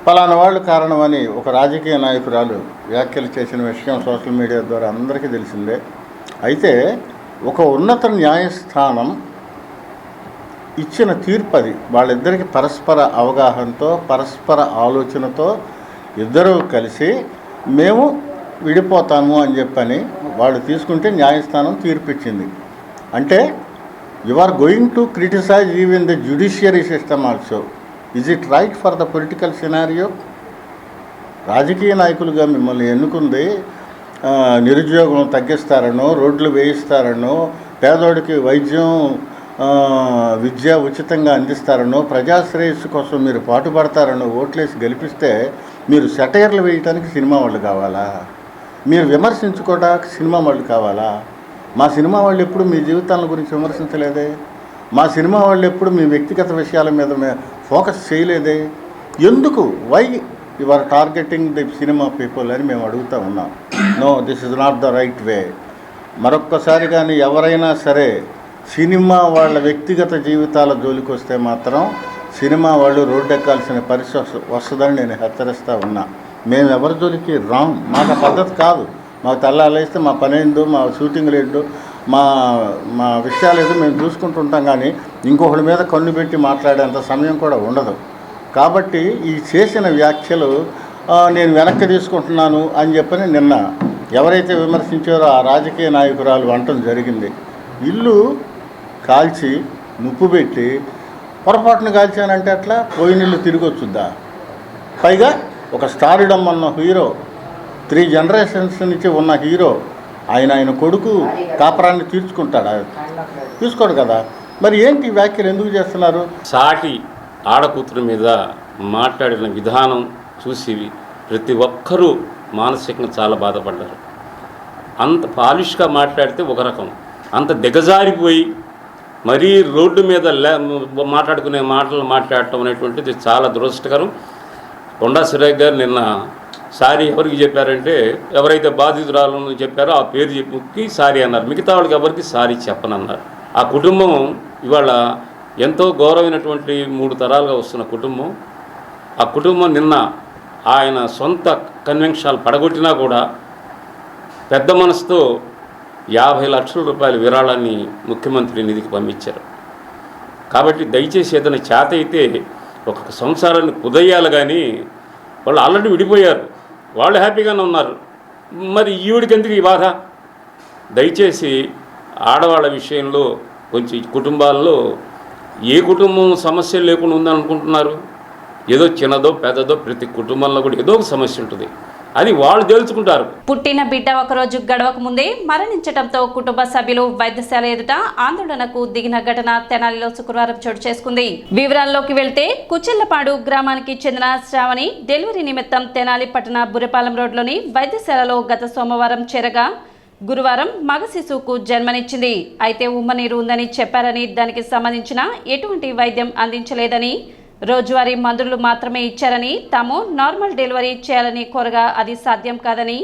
S13: పలానా వాళ్ళు కారణమని ఒక రాజకీయ నాయకురాలు వ్యాఖ్యలు చేసిన విషయం సోషల్ మీడియా ద్వారా అందరికీ తెలిసిందే. అయితే ఒక ఉన్నత న్యాయస్థానం ఇచ్చిన తీర్పు అది. వాళ్ళిద్దరికీ పరస్పర అవగాహనతో, పరస్పర ఆలోచనతో ఇద్దరూ కలిసి మేము విడిపోతాము అని చెప్పని వాళ్ళు తీసుకుంటే న్యాయస్థానం తీర్పు ఇచ్చింది. అంటే you are going to criticize even the judiciary system also. Is it right for the political scenario? రాజకీయ నాయకులుగా మిమ్మల్ని ఎన్నుకుంది నిరుద్యోగం తగ్గిస్తారనో, రోడ్లు వేయిస్తారనో, పేదోడికి వైద్యం విద్య ఉచితంగా అందిస్తారనో, ప్రజాశ్రేయస్సు కోసం మీరు పాటుపడతారనో ఓట్లేసి గెలిపిస్తే మీరు సెటైర్లు వేయటానికి సినిమా వాళ్ళు కావాలా? మీరు విమర్శించుకోవడానికి సినిమా వాళ్ళు కావాలా? మా సినిమా వాళ్ళు ఎప్పుడు మీ జీవితాల గురించి విమర్శించలేదే. మా సినిమా వాళ్ళు ఎప్పుడు మీ వ్యక్తిగత విషయాల మీద ఫోకస్ చేయలేదే. ఎందుకు? Why you are targeting the cinema people అని మేము అడుగుతూ ఉన్నాం. No, this is not the right way. మరొక్కసారి కానీ ఎవరైనా సరే సినిమా వాళ్ళ వ్యక్తిగత జీవితాల జోలికి వస్తే మాత్రం సినిమా వాళ్ళు రోడ్డు ఎక్కాల్సిన పరిస్థితి వస్తుందని నేను హెచ్చరిస్తూ ఉన్నా. మేము ఎవరి జోలికి రాం, మాకు పద్ధతి కాదు. మాకు తెల్లాలేస్తే మా పని ఏందో, మా షూటింగ్లు ఏంటో, మా మా విషయాలు ఏదో మేము చూసుకుంటుంటాం. కానీ ఇంకొకటి మీద కన్ను పెట్టి మాట్లాడేంత సమయం కూడా ఉండదు. కాబట్టి ఈ చేసిన వ్యాఖ్యలు నేను వెనక్కి తీసుకుంటున్నాను అని చెప్పని నిన్న ఎవరైతే విమర్శించారో ఆ రాజకీయ నాయకురాలు అంటం జరిగింది. ఇల్లు కాల్చి ముప్పు పెట్టి పొరపాటున కాల్చానంటే అట్లా పోయిన ఇల్లు తిరిగి వచ్చుద్దా? పైగా ఒక స్టార్డమ్ అన్న హీరో, 3 జనరేషన్స్ నుంచి ఉన్న హీరో, ఆయన కొడుకు కాపరాన్ని తీర్చుకుంటాడా? తీసుకోడు కదా. మరి ఏంటి వ్యాఖ్యలు ఎందుకు చేస్తున్నారు?
S14: సాటి ఆడకూతురు మీద మాట్లాడిన విధానం చూసి ప్రతి ఒక్కరూ మానసికంగా చాలా బాధపడ్డారు. అంత పాలిష్గా మాట్లాడితే ఒక రకం, అంత దిగజారిపోయి మరీ రోడ్డు మీద మాట్లాడుకునే మాటలు మాట్లాడటం అనేటువంటిది చాలా దురదృష్టకరం. కొండా సురేఖ్ గారు నిన్న సారీ ఎవరికి చెప్పారంటే, ఎవరైతే బాధితురాలను చెప్పారో ఆ పేరు చెప్పి సారీ అన్నారు. మిగతా వాళ్ళకి ఎవరికి సారీ చెప్పనన్నారు. ఆ కుటుంబం ఇవాళ ఎంతో గౌరవమైనటువంటి 3 తరాలుగా వస్తున్న కుటుంబం. ఆ కుటుంబం నిన్న ఆయన సొంత కన్వెన్షన్లు పడగొట్టినా కూడా పెద్ద మనసుతో 50 లక్షల రూపాయల విరాళాన్ని ముఖ్యమంత్రి నిధికి పంపించారు. కాబట్టి దయచేసి ఏదైనా చేత అయితే ఒక సంసారాన్ని కుదయ్యాలి. కానీ వాళ్ళు ఆల్రెడీ విడిపోయారు, వాళ్ళు హ్యాపీగానే ఉన్నారు. మరి ఈవిడికి ఎందుకు ఈ బాధ? దయచేసి ఆడవాళ్ళ విషయంలో కొంచెం కుటుంబాల్లో ఏ కుటుంబం సమస్య లేకుండా ఉందనుకుంటున్నారు? ఏదో చిన్నదో పెద్దదో ప్రతి కుటుంబంలో కూడా ఏదో ఒక సమస్య ఉంటుంది, అది వాళ్ళు తెలుసుకుంటారు.
S1: పుట్టిన బిడ్డ ఒకరోజు గడవక ముందే మరణించడంతో కుటుంబ సభ్యులు వైద్యశాల ఎదుట ఆందోళనకు దిగిన ఘటన తెనాలిలో శుక్రవారం చోటు చేసుకుంది. వివరాల్లోకి వెళ్తే కుచెల్లపాడు గ్రామానికి చెందిన శ్రావణి డెలివరీ నిమిత్తం తెనాలి పట్టణ బుర్రపాలెం రోడ్లోని వైద్యశాలలో గత సోమవారం చేరగా గురువారం మగ శిశువుకు జన్మనిచ్చింది. అయితే ఉమ్మనీరు ఉందని చెప్పారని, దానికి సంబంధించిన ఎటువంటి వైద్యం అందించలేదని, రోజువారీ మందులు మాత్రమే ఇచ్చారని, తాము నార్మల్ డెలివరీ చేయాలని కోరగా అది సాధ్యం కాదని,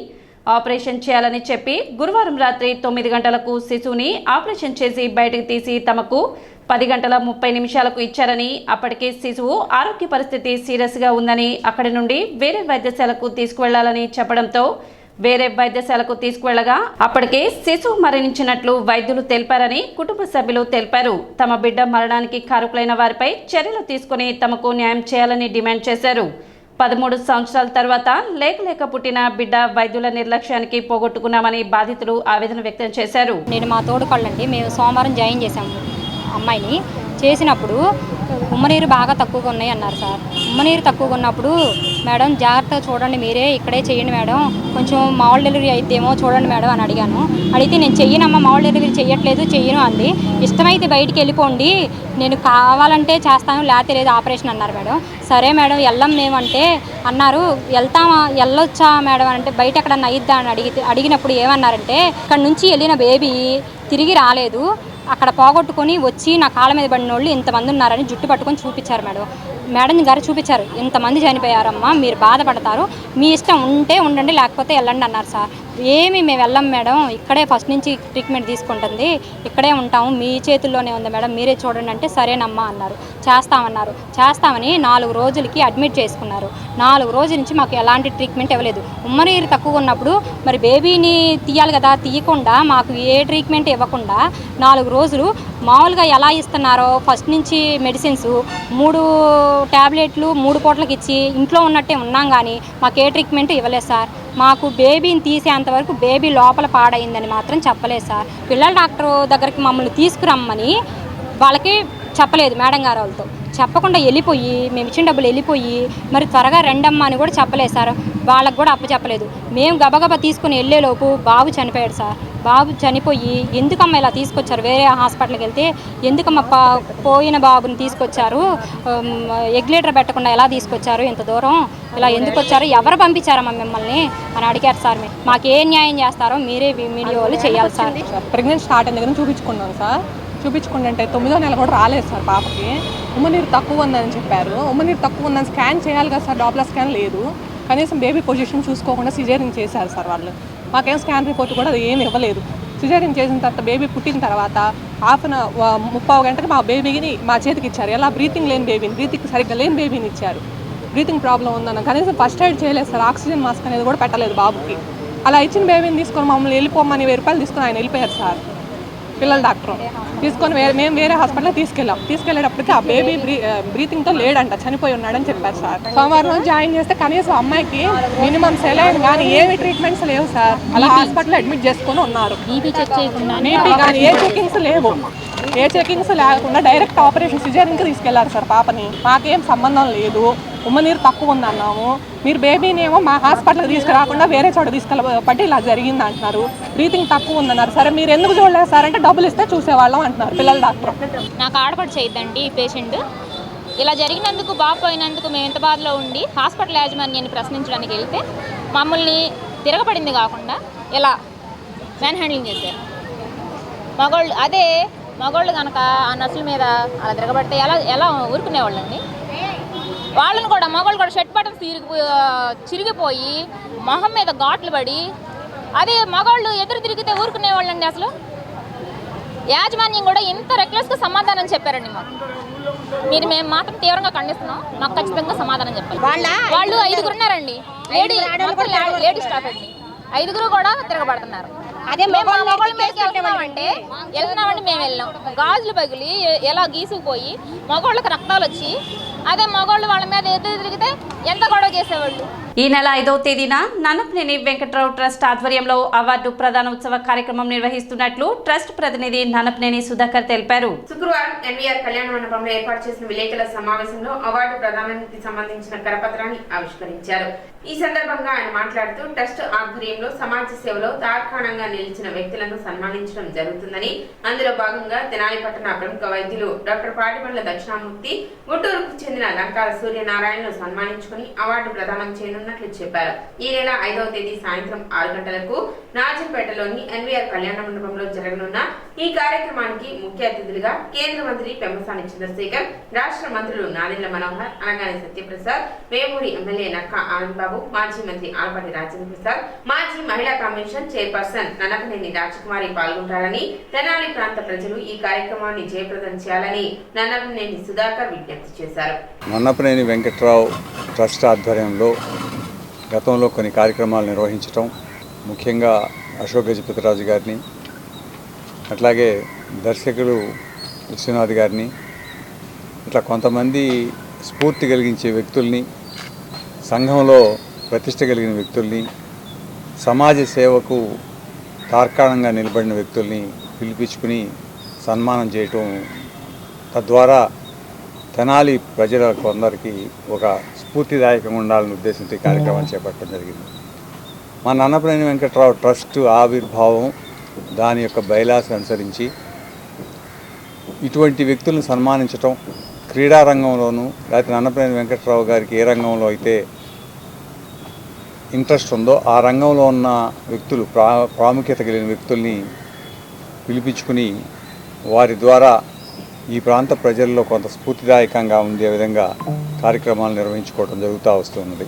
S1: ఆపరేషన్ చేయాలని చెప్పి గురువారం రాత్రి 9 గంటలకు శిశువుని ఆపరేషన్ చేసి బయటకు తీసి తమకు 10 గంటల 30 నిమిషాలకు ఇచ్చారని, అప్పటికే శిశువు ఆరోగ్య పరిస్థితి సీరియస్గా ఉందని అక్కడి నుండి వేరే వైద్యశాలకు తీసుకువెళ్లాలని చెప్పడంతో వేరే వైద్యశాలకు తీసుకువెళ్లగా అప్పటికే శిశువు మరణించినట్లు వైద్యులు తెలిపారని కుటుంబ సభ్యులు తెలిపారు. తమ బిడ్డ మరణానికి కారకులైన వారిపై చర్యలు తీసుకుని తమకు న్యాయం చేయాలని డిమాండ్ చేశారు. 13 సంవత్సరాల తర్వాత లేక పుట్టిన బిడ్డ వైద్యుల నిర్లక్ష్యానికి పోగొట్టుకున్నామని బాధితులు ఆవేదన వ్యక్తం చేశారు.
S15: నేను మా తోడుకోళ్ళండి, మేము సోమవారం జాయిన్ చేశాము అమ్మాయిని. చేసినప్పుడు ఉమ్మనీరు బాగా తక్కువగా ఉన్నాయి అన్నారు సార్. ఉమ్మనీరు తక్కువగా ఉన్నప్పుడు మేడం జాగ్రత్తగా చూడండి, మీరే ఇక్కడే చేయండి మేడం, కొంచెం మామూలు డెలివరీ అయితేమో చూడండి మేడం అని అడిగాను. అడిగితే నేను చెయ్యనమ్మా, మామూలు డెలివరీ చెయ్యను అంది. ఇష్టమైతే బయటికి వెళ్ళిపోండి, నేను కావాలంటే చేస్తాను, లేకపోతే లేదు ఆపరేషన్ అన్నారు మేడం. సరే మేడం వెళ్ళం మేమంటే అన్నారు. వెళ్ళొచ్చా మేడం అంటే బయట ఎక్కడన్నా అయ్యిద్దా అని అడిగినప్పుడు ఏమన్నారంటే, ఇక్కడ నుంచి వెళ్ళిన బేబీ తిరిగి రాలేదు, అక్కడ పోగొట్టుకొని వచ్చి నా కాళ్ళ మీద పడిన వాళ్ళు ఇంతమంది ఉన్నారని జుట్టు పట్టుకొని చూపించారు మేడం గారు చూపించారు. ఇంతమంది చనిపోయారమ్మా, మీరు బాధపడతారు, మీ ఇష్టం ఉంటే ఉండండి లేకపోతే వెళ్ళండి అన్నారు సార్. మేము వెళ్ళం మేడం, ఇక్కడే ఫస్ట్ నుంచి ట్రీట్మెంట్ తీసుకుంటుంది, ఇక్కడే ఉంటాము, మీ చేతుల్లోనే ఉంది మేడం, మీరే చూడండి అంటే సరేనమ్మా అన్నారు. చేస్తామని 4 రోజులకి అడ్మిట్ చేసుకున్నారు. 4 రోజుల నుంచి మాకు ఎలాంటి ట్రీట్మెంట్ ఇవ్వలేదు. ఉమ్మనీరు తక్కువ ఉన్నప్పుడు మరి బేబీని తీయాలి కదా, తీయకుండా మాకు ఏ ట్రీట్మెంట్ ఇవ్వకుండా 4 రోజులు మామూలుగా ఎలా ఇస్తున్నారో ఫస్ట్ నుంచి మెడిసిన్స్ 3 ట్యాబ్లెట్లు 3 పూటలకు ఇచ్చి ఇంట్లో ఉన్నట్టే ఉన్నాం, కానీ మాకు ఏ ట్రీట్మెంట్ ఇవ్వలేదు సార్. మాకు బేబీని తీసేంతవరకు బేబీ లోపల పాడైందని మాత్రం చెప్పలేదు సార్. పిల్లల డాక్టర్ దగ్గరికి మమ్మల్ని తీసుకురమ్మని వాళ్ళకి చెప్పలేదు మేడం గారు, వాళ్ళతో చెప్పకుండా వెళ్ళిపోయి మేము ఇచ్చిన డబ్బులు వెళ్ళిపోయి మరి త్వరగా రెండమ్మ అని కూడా చెప్పలేదు సార్. వాళ్ళకు కూడా అప్పచెప్పలేదు. మేము గబగబా తీసుకుని వెళ్ళేలోపు బాబు చనిపోయాడు సార్. బాబు చనిపోయి ఎందుకమ్మ ఇలా తీసుకొచ్చారు, వేరే హాస్పిటల్కి వెళ్తే ఎందుకమ్మ పోయిన బాబుని తీసుకొచ్చారు, ఎగ్లేటర్ పెట్టకుండా ఎలా తీసుకొచ్చారు, ఇంత దూరం ఇలా ఎందుకు వచ్చారు, ఎవరు పంపించారమ్మా మిమ్మల్ని అని అడిగారు సార్. మాకు ఏ న్యాయం చేస్తారో మీరే మీడియా వాళ్ళు చేయాలి సార్.
S16: ప్రెగ్నెంట్ స్టార్ట్ అయిన దగ్గర చూపించుకున్నాం సార్. చూపించుకుంటే 9వ నెల కూడా రాలేదు సార్ పాపకి. ఉమ్మనీరు తక్కువ ఉందని చెప్పారు. ఉమ్మనీరు తక్కువ ఉందని స్కాన్ చేయాలి కదా సార్, డాప్లర్ స్కాన్ లేదు. కనీసం బేబీ పొజిషన్ చూసుకోకుండా సిజేరియన్ చేశారు సార్ వాళ్ళు. మాకేం స్కాన్ రిపోర్ట్ కూడా ఏమి ఇవ్వలేదు. సిజేరియన్ చేసిన తర్వాత బేబీ పుట్టిన తర్వాత 30 గంటకి మా బేబీని మా చేతికి ఇచ్చారు. ఎలా బ్రీతింగ్ లేని బేబీని, బ్రీతింగ్ సరిగ్గా లేని బేబీని ఇచ్చారు. బ్రీతింగ్ ప్రాబ్లం ఉందన్న కనీసం ఫస్ట్ ఎయిడ్ చేయలేదు సార్. ఆక్సిజన్ మాస్క్ అనేది కూడా పెట్టలేదు బాబుకి. అలా ఇచ్చిన బేబీని తీసుకొని మమ్మల్ని వెళ్ళిపోమని 1000 రూపాయలు తీసుకొని ఆయన వెళ్ళిపోయారు సార్. పిల్లల డాక్టర్ తీసుకొని మేము వేరే హాస్పిటల్కి తీసుకెళ్ళేటప్పటికి ఆ బేబీ బ్రీతింగ్తో లేడంట, చనిపోయి ఉన్నాడని చెప్పారు సార్. సోమవారం రోజు జాయిన్ చేస్తే కనీసం అమ్మాయికి మినిమం సెలైన్ కానీ ఏమి ట్రీట్మెంట్స్ లేవు సార్. అలా హాస్పిటల్లో అడ్మిట్ చేసుకొని ఉన్నారు. బీపీ కానీ ఏ చెకింగ్స్ లేకుండా డైరెక్ట్ ఆపరేషన్ సిజేరియన్కి తీసుకెళ్లారు సార్ పాపని. మాకేం సంబంధం లేదు, ఉమ్మనీరు తక్కువ ఉందన్నాము. మీరు బేబీని ఏమో మా హాస్పిటల్కి తీసుకురాకుండా వేరే చోట తీసుకెళ్ళబట్టి ఇలా జరిగింది అంటున్నారు. బ్రీతింగ్ తక్కువ ఉందన్నారు. సరే మీరు ఎందుకు చూడలేదు సార్ అంటే డబ్బులు ఇస్తే చూసేవాళ్ళం అంటున్నారు పిల్లల డాక్టర్.
S17: నాకు ఆడపడి చేయొద్దండి ఈ పేషెంట్. ఇలా జరిగినందుకు బాబు పోయినందుకు మేము ఎంత బాధలో ఉండి హాస్పిటల్ యాజమాన్యాన్ని ప్రశ్నించడానికి వెళ్తే మమ్మల్ని తిరగబడింది కాకుండా ఇలా మ్యాన్ హ్యాండ్లింగ్ చేశారు. మగోళ్ళు కనుక ఆ నర్సుల మీద అలా తిరగబడితే ఎలా ఊరుకునేవాళ్ళండి. వాళ్ళని కూడా మగవాళ్ళు కూడా షర్ట్ బటన్స్ చిరిగిపోయి మొహం మీద ఘాట్లు పడి అదే మగవాళ్ళు ఎదురు తిరిగితే ఊరుకునేవాళ్ళండి. అసలు యాజమాన్యం కూడా ఇంత రెక్లెస్గా సమాధానం చెప్పారండి మాకు. మేము మాత్రం తీవ్రంగా ఖండిస్తున్నాం. మాకు ఖచ్చితంగా సమాధానం చెప్పాలి. వాళ్ళు 5 ఉన్నారండి, లేడీ స్టాఫ్ అండి. 5 కూడా తిరగబడుతున్నారు. అదే మేము మగవాళ్ళ మీదకి వెళ్తున్నామండి మేము వెళ్ళాం. గాజులు పగిలి ఎలా గీసుకుపోయి మగవాళ్ళకి రక్తాలు వచ్చి అదే మగవాళ్ళు వాళ్ళ మీద ఎదురు తిరిగితే ఎంత గొడవ చేసేవాళ్ళు.
S1: ఈ నెల 5వ తేదీన నన్నపనేని వెంకట్రావు ట్రస్ట్ ఆధ్వర్యంలో అవార్డు ప్రదానోత్సవ కార్యక్రమం నిర్వహిస్తున్నట్లు ట్రస్ట్ ప్రతినిధి నన్నపనేని సుధాకర్ తెలిపారు.
S7: శుక్రవారం ఎన్వీఆర్ కళ్యాణ మండపంలో ఏర్పాటు చేసిన విలేకరుల సమావేశంలో అవార్డు ప్రదానానికి సంబంధించిన కరపత్రాన్ని ఆవిష్కరించారు. ఈ సందర్భంగా ఆయన మాట్లాడుతూ ట్రస్ట్ ఆధ్వర్యంలో సమాజ సేవలో తార్కాణంగా నిలిచిన వ్యక్తులను సన్మానించడం జరుగుతుందని, అందులో భాగంగా తెనాలి పట్టణ ప్రముఖ వైద్యులు డాక్టర్ పాటిబండ్ల దక్షిణామూర్తి, గుంటూరుకు చెందిన లంకాల సూర్యనారాయణను సన్మానించుకుని అవార్డు ప్రదానం చేయనున్నట్లు చెప్పారు. ఈ నెల 5వ తేదీ సాయంత్రం 6 గంటలకు నాజంపేటలోని ఎన్వీఆర్ కళ్యాణ మండపంలో జరగనున్న ఈ కార్యక్రమానికి ముఖ్య అతిథులుగా కేంద్ర మంత్రి పెమ్మసాని చంద్రశేఖర్, రాష్ట్ర మంత్రులు నాదెండ్ల మనోహర్, అనగాని సత్యప్రసాద్, వేమూరి ఎమ్మెల్యే నక్కా ఆనందబాబు, మాజీ మంత్రి ఆలపాటి రాజేంద్ర ప్రసాద్, మాజీ మహిళా కమిషన్ చైర్పర్సన్ నన్నపనేని రాజకుమారి పాల్గొంటారని, తెనాలి ప్రాంత ప్రజలు ఈ కార్యక్రమాన్ని జయప్రదం చేయాలని నన్నపనేని సుధాకర్ విజ్ఞప్తి చేశారు.
S3: నన్నపనేని వెంకట్రావు ట్రస్ట్ ఆధ్వర్యంలో గతంలో కొన్ని కార్యక్రమాలు నిర్వహించటం, ముఖ్యంగా అశోక్ గజపతిరాజు గారిని, అట్లాగే దర్శకులు విశ్వనాథ్ గారిని, ఇట్లా కొంతమంది స్ఫూర్తి కలిగించే వ్యక్తుల్ని, సంఘంలో ప్రతిష్ట కలిగిన వ్యక్తుల్ని, సమాజ సేవకు తార్కాణంగా నిలబడిన వ్యక్తుల్ని పిలిపించుకుని సన్మానం చేయటం, తద్వారా తెనాలి ప్రజలకు అందరికీ ఒక స్ఫూర్తిదాయకంగా ఉండాలని ఉద్దేశంతో ఈ కార్యక్రమాన్ని చేపట్టడం జరిగింది. మా నన్నపనేని వెంకట్రావు ట్రస్ట్ ఆవిర్భావం, దాని యొక్క బైలాస్ అనుసరించి ఇటువంటి వ్యక్తులను సన్మానించటం, క్రీడా రంగంలోనూ లేకపోతే నన్నపనేని వెంకట్రావు గారికి ఏ రంగంలో అయితే ఇంట్రెస్ట్ ఉందో ఆ రంగంలో ఉన్న వ్యక్తులు, ప్రాముఖ్యత కలిగిన వ్యక్తుల్ని పిలిపించుకుని వారి ద్వారా ఈ ప్రాంత ప్రజల్లో కొంత స్ఫూర్తిదాయకంగా ఉండే విధంగా కార్యక్రమాలు నిర్వహించుకోవడం జరుగుతూ వస్తున్నది.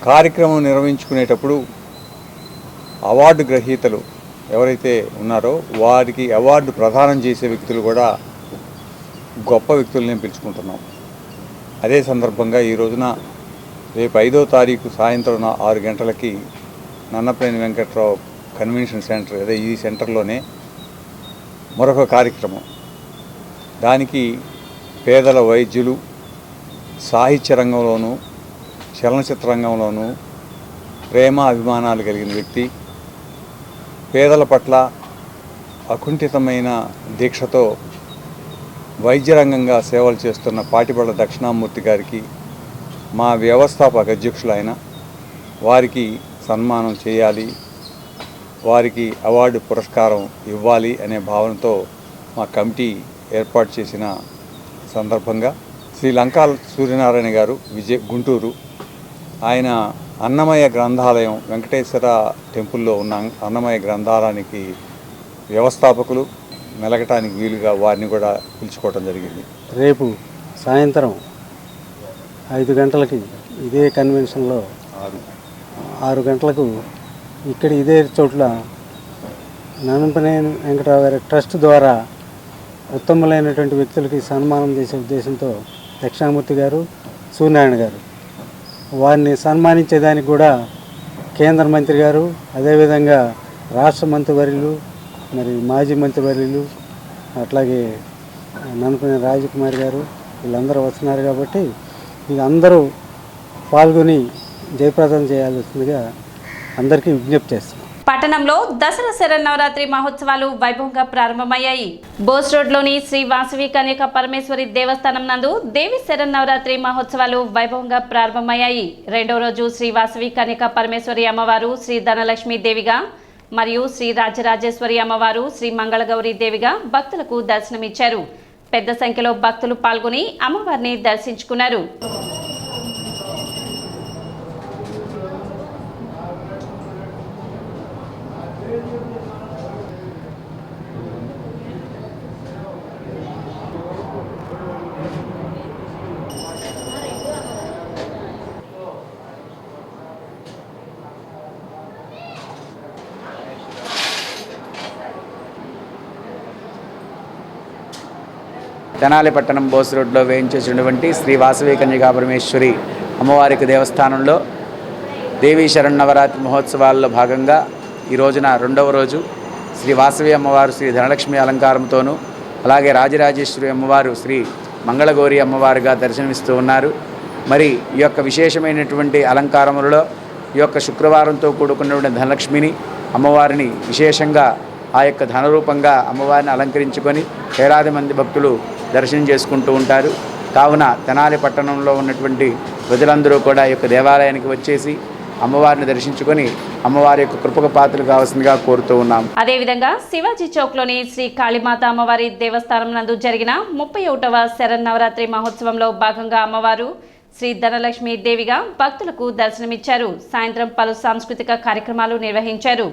S3: కార్యక్రమం నిర్వహించుకునేటప్పుడు అవార్డు గ్రహీతలు ఎవరైతే ఉన్నారో వారికి అవార్డు ప్రదానం చేసే వ్యక్తులు కూడా గొప్ప వ్యక్తులనే పిలుచుకుంటున్నాం. అదే సందర్భంగా ఈ రోజున రేపు 5వ తారీఖు సాయంత్రం 6 గంటలకి నన్నపనేని వెంకట్రావు కన్వెన్షన్ సెంటర్, అదే ఈ సెంటర్లోనే మరొక కార్యక్రమం. దానికి పేదల వైద్యులు, సాహిత్య రంగంలోనూ చలనచిత్ర రంగంలోనూ ప్రేమ అభిమానాలు కలిగిన వ్యక్తి, పేదల పట్ల అకుంఠితమైన దీక్షతో వైద్య రంగంగా సేవలు చేస్తున్న పాటిబండ్ల దక్షిణామూర్తి గారికి, మా వ్యవస్థాపక అధ్యక్షులు ఆయన, వారికి సన్మానం చేయాలి, వారికి అవార్డు పురస్కారం ఇవ్వాలి అనే భావనతో మా కమిటీ ఏర్పాటు చేసిన సందర్భంగా శ్రీ లంకాల సూర్యనారాయణ గారు గుంటూరు, ఆయన అన్నమయ్య గ్రంథాలయం, వెంకటేశ్వర టెంపుల్లో ఉన్న అన్నమయ్య గ్రంథాలయానికి వ్యవస్థాపకులు,
S18: మెలగటానికి వీలుగా వారిని కూడా పిలుచుకోవడం జరిగింది.
S19: రేపు సాయంత్రం 5 గంటలకి ఇదే కన్వెన్షన్లో 6 గంటలకు ఇక్కడ ఇదే చోట్ల నన్నపనేని వెంకటరావు గారి ట్రస్ట్ ద్వారా ఉత్తములైనటువంటి వ్యక్తులకి సన్మానం చేసే ఉద్దేశంతో దక్షిణామూర్తి గారు, సూర్యనారాయణ గారు వారిని సన్మానించేదానికి కూడా కేంద్ర మంత్రి గారు, అదేవిధంగా రాష్ట్ర మంత్రివర్యులు, మరి మాజీ మంత్రివర్యులు, అట్లాగే నన్నపనేని రాజకుమారి గారు వీళ్ళందరూ వస్తున్నారు కాబట్టి అందరూ పాల్గొని జయప్రదం చేయాల్సిందిగా అందరికీ విజ్ఞప్తి చేస్తున్నాం.
S1: పట్టణంలో దసరా శరన్నవరాత్రి మహోత్సవాలు వైభవంగా ప్రారంభమయ్యాయి. బోస్ రోడ్లోని శ్రీ వాసవి కన్యక పరమేశ్వరి దేవస్థానం నందు దేవి శరన్నవరాత్రి మహోత్సవాలు వైభవంగా ప్రారంభమయ్యాయి. రెండవ రోజు శ్రీ వాసవి కన్యక పరమేశ్వరి అమ్మవారు శ్రీ ధనలక్ష్మి దేవిగా మరియు శ్రీ రాజరాజేశ్వరి అమ్మవారు శ్రీ మంగళగౌరి దేవిగా భక్తులకు దర్శనమిచ్చారు. పెద్ద సంఖ్యలో భక్తులు పాల్గొని అమ్మవారిని దర్శించుకున్నారు.
S2: తెనాలి పట్టణం బోస్ రోడ్లో వేయించేసినటువంటి శ్రీ వాసవి కన్యకా పరమేశ్వరి అమ్మవారికి దేవస్థానంలో దేవీ శరన్నవరాత్రి మహోత్సవాల్లో భాగంగా ఈ రోజున రెండవ రోజు శ్రీ వాసవి అమ్మవారు శ్రీ ధనలక్ష్మి అలంకారంతోనూ అలాగే రాజరాజేశ్వరి అమ్మవారు శ్రీ మంగళగౌరి అమ్మవారుగా దర్శనమిస్తూ ఉన్నారు. మరి ఈ యొక్క విశేషమైనటువంటి అలంకారములలో ఈ యొక్క శుక్రవారంతో కూడుకున్నటువంటి ధనలక్ష్మిని అమ్మవారిని విశేషంగా ఆ యొక్క ధనరూపంగా అమ్మవారిని అలంకరించుకొని వేలాది మంది భక్తులు దర్శనం చేసుకుంటూ ఉంటారు. కావున తెనాలి పట్టణంలో ఉన్నటువంటి ప్రజలందరూ కూడా ఈ యొక్క దేవాలయానికి వచ్చేసి అమ్మవారిని దర్శించుకొని అమ్మవారి యొక్క కృపకు పాత్రలు కావాల్సిందిగా కోరుతూ ఉన్నాం.
S1: అదేవిధంగా శివాజీ చౌక్లోని శ్రీ కాళీమాత అమ్మవారి దేవస్థానం నందు జరిగిన 31వ శరన్నవరాత్రి మహోత్సవంలో భాగంగా అమ్మవారు శ్రీ ధనలక్ష్మి దేవిగా భక్తులకు దర్శనమిచ్చారు. సాయంత్రం పలు సాంస్కృతిక కార్యక్రమాలు నిర్వహించారు.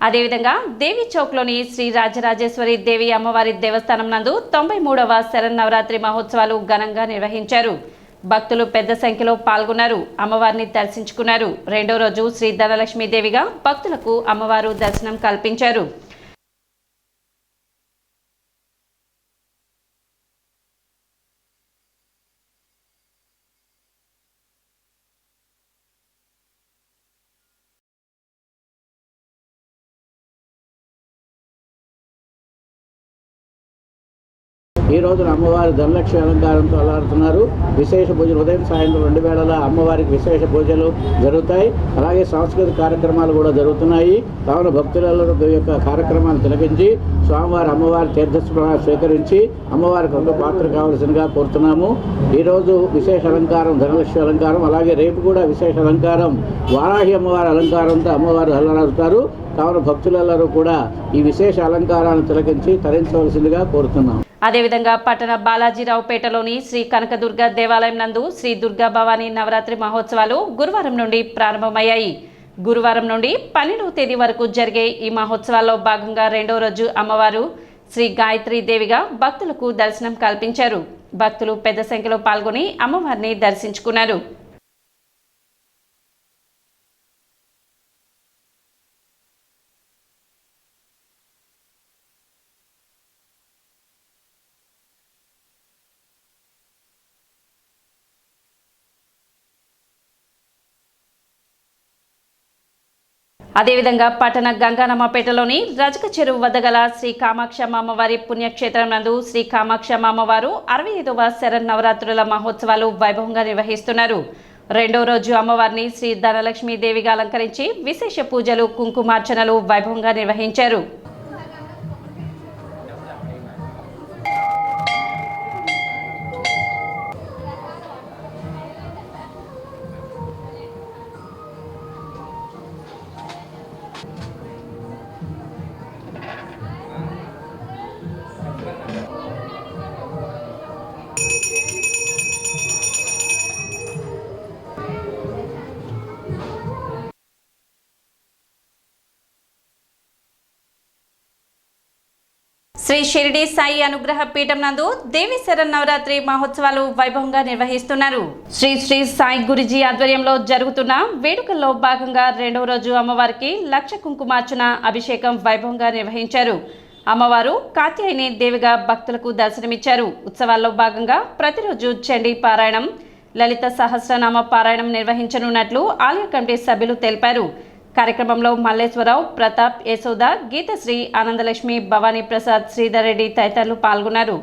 S1: అదేవిధంగా దేవి చౌక్లోని శ్రీ రాజరాజేశ్వరి దేవి అమ్మవారి దేవస్థానం నందు 93వ శరన్నవరాత్రి మహోత్సవాలు ఘనంగా నిర్వహించారు. భక్తులు పెద్ద సంఖ్యలో పాల్గొన్నారు, అమ్మవారిని దర్శించుకున్నారు. రెండో రోజు శ్రీ ధనలక్ష్మి దేవిగా భక్తులకు అమ్మవారు దర్శనం కల్పించారు.
S10: ఈ రోజున అమ్మవారి ధనలక్ష్మి అలంకారంతో అల్లాడుతున్నారు. విశేష పూజలు ఉదయం సాయంత్రం 2 వేళల అమ్మవారికి విశేష పూజలు జరుగుతాయి. అలాగే సాంస్కృతిక కార్యక్రమాలు కూడా జరుగుతున్నాయి. కావున భక్తులలో యొక్క కార్యక్రమాన్ని తిలకించి స్వామివారి అమ్మవారి తీర్థస్మరణ స్వీకరించి అమ్మవారికి ఒక పాత్ర కావాల్సిందిగా కోరుతున్నాము. ఈరోజు విశేష అలంకారం ధనలక్ష్మి అలంకారం, అలాగే రేపు కూడా విశేష అలంకారం వారాహి అమ్మవారి అలంకారంతో అమ్మవారు అల్లాడుతారు. కావున భక్తులందరూ కూడా ఈ విశేష అలంకారాన్ని తిలకించి తరించవలసిందిగా కోరుతున్నాం.
S1: అదేవిధంగా పట్టణ బాలాజీరావుపేటలోని శ్రీ కనకదుర్గ దేవాలయం నందు శ్రీ దుర్గా భవానీ నవరాత్రి మహోత్సవాలు గురువారం నుండి ప్రారంభమయ్యాయి. గురువారం నుండి 12వ తేదీ వరకు జరిగే ఈ మహోత్సవాల్లో భాగంగా రెండో రోజు అమ్మవారు శ్రీ గాయత్రీ దేవిగా భక్తులకు దర్శనం కల్పించారు. భక్తులు పెద్ద సంఖ్యలో పాల్గొని అమ్మవారిని దర్శించుకున్నారు. అదేవిధంగా పట్టణ గంగానమ్మపేటలోని రజక చెరువు వద్ద గల శ్రీ కామాక్షమ్మ అమ్మవారి పుణ్యక్షేత్రం నందు శ్రీ కామాక్షమ్మ అమ్మవారు 65వ శరన్నవరాత్రుల మహోత్సవాలు వైభవంగా నిర్వహిస్తున్నారు. రెండో రోజు అమ్మవారిని శ్రీ ధనలక్ష్మి దేవిగా అలంకరించి విశేష పూజలు కుంకుమార్చనలు వైభవంగా నిర్వహించారు. శ్రీ షిరిడి సాయి అనుగ్రహ పీఠం నందు దేవి శరన్నవరాత్రి మహోత్సవాలు వైభవంగా నిర్వహిస్తున్నారు. శ్రీ శ్రీ సాయి గురుజీ ఆధ్వర్యంలో జరుగుతున్న వేడుకల్లో భాగంగా రెండవ రోజు అమ్మవారికి లక్ష కుంకుమార్చన అభిషేకం వైభవంగా నిర్వహించారు. అమ్మవారు కాత్యాయని దేవిగా భక్తులకు దర్శనమిచ్చారు. ఉత్సవాల్లో భాగంగా ప్రతిరోజు చండీ పారాయణం, లలిత సహస్రనామ పారాయణం నిర్వహించనున్నట్లు ఆలయ కమిటీ సభ్యులు తెలిపారు. కార్యక్రమంలో మల్లేశ్వరరావు, ప్రతాప్, యశోద, గీతశ్రీ, ఆనందలక్ష్మి, భవానీ ప్రసాద్, శ్రీధర్ రెడ్డి తదితరులు పాల్గొన్నారు.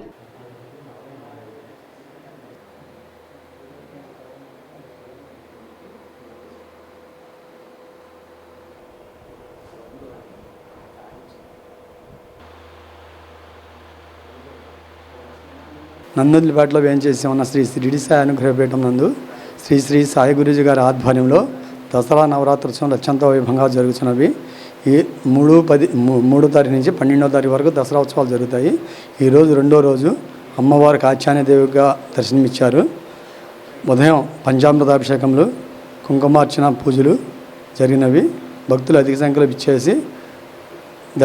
S20: నందొందిపేటలో వేయించేసి ఉన్న శ్రీ షిరిడి సాయి అనుగ్రహ పీఠం నందు శ్రీ శ్రీ సాయి గురూజీ గారి ఆధ్వర్యంలో దసరా నవరాత్రోత్సవం అత్యంత వైభవంగా జరుగుతున్నవి. ఈ 3 తారీఖు నుంచి 12వ తారీఖు వరకు దసరా ఉత్సవాలు జరుగుతాయి. ఈరోజు రెండో రోజు అమ్మవారికి కాత్యాయనిదేవిగా దర్శనమిచ్చారు. ఉదయం పంచామృతాభిషేకములు, కుంకుమార్చన పూజలు జరిగినవి. భక్తులు అధిక సంఖ్యలో ఇచ్చేసి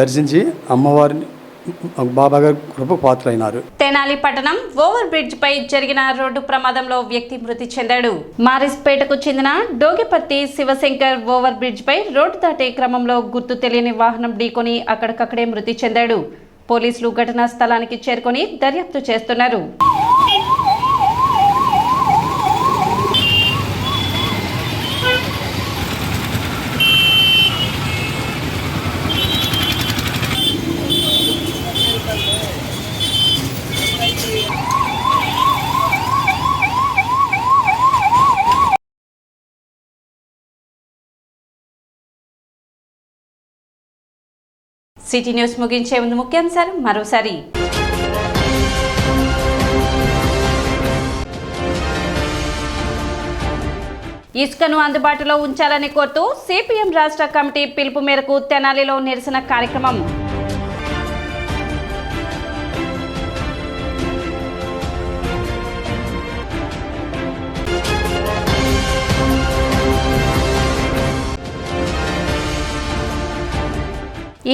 S20: దర్శించి అమ్మవారిని బాబా గారి కృప పాత్రైనారు.
S1: తెనాలి పట్టణం ఓవర్ బ్రిడ్జ్ పై జరిగిన రోడ్డు ప్రమాదంలో వ్యక్తి మృతి చెందాడు. మారిస్పేటకు చెందిన డోగిపర్తి శివశంకర్ ఓవర్ బ్రిడ్జ్ పై రోడ్డు దాటే క్రమంలో గుర్తు తెలియని వాహనం ఢీకొని అక్కడికక్కడే మృతి చెందాడు. పోలీసులు ఘటనా స్థలానికి చేరుకొని దర్యాప్తు చేస్తున్నారు. సిటీ న్యూస్ ముగించే ముందు ముఖ్యాంశాలు మరోసారి. ఇసుకను అందుబాటులో ఉంచాలని కోరుతూ సిపిఎం రాష్ట్ర కమిటీ పిలుపు మేరకు తెనాలిలో నిరసన కార్యక్రమం.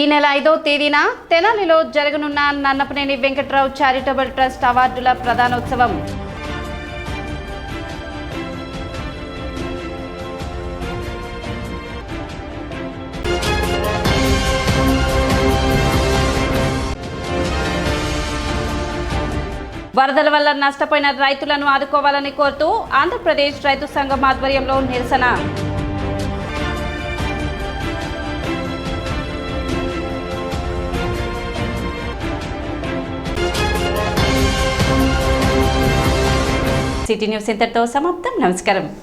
S1: ఈ నెల 5వ తేదీన తెనాలిలో జరగనున్న నన్నపనేని వెంకట్రావు చారిటబుల్ ట్రస్ట్ అవార్డుల ప్రధానోత్సవం. వరదల వల్ల నష్టపోయిన రైతులను ఆదుకోవాలని కోరుతూ ఆంధ్రప్రదేశ్ రైతు సంఘం ఆధ్వర్యంలో నిరసన. సిటీ న్యూస్ ఇంతటితో సమాప్తం. నమస్కారం.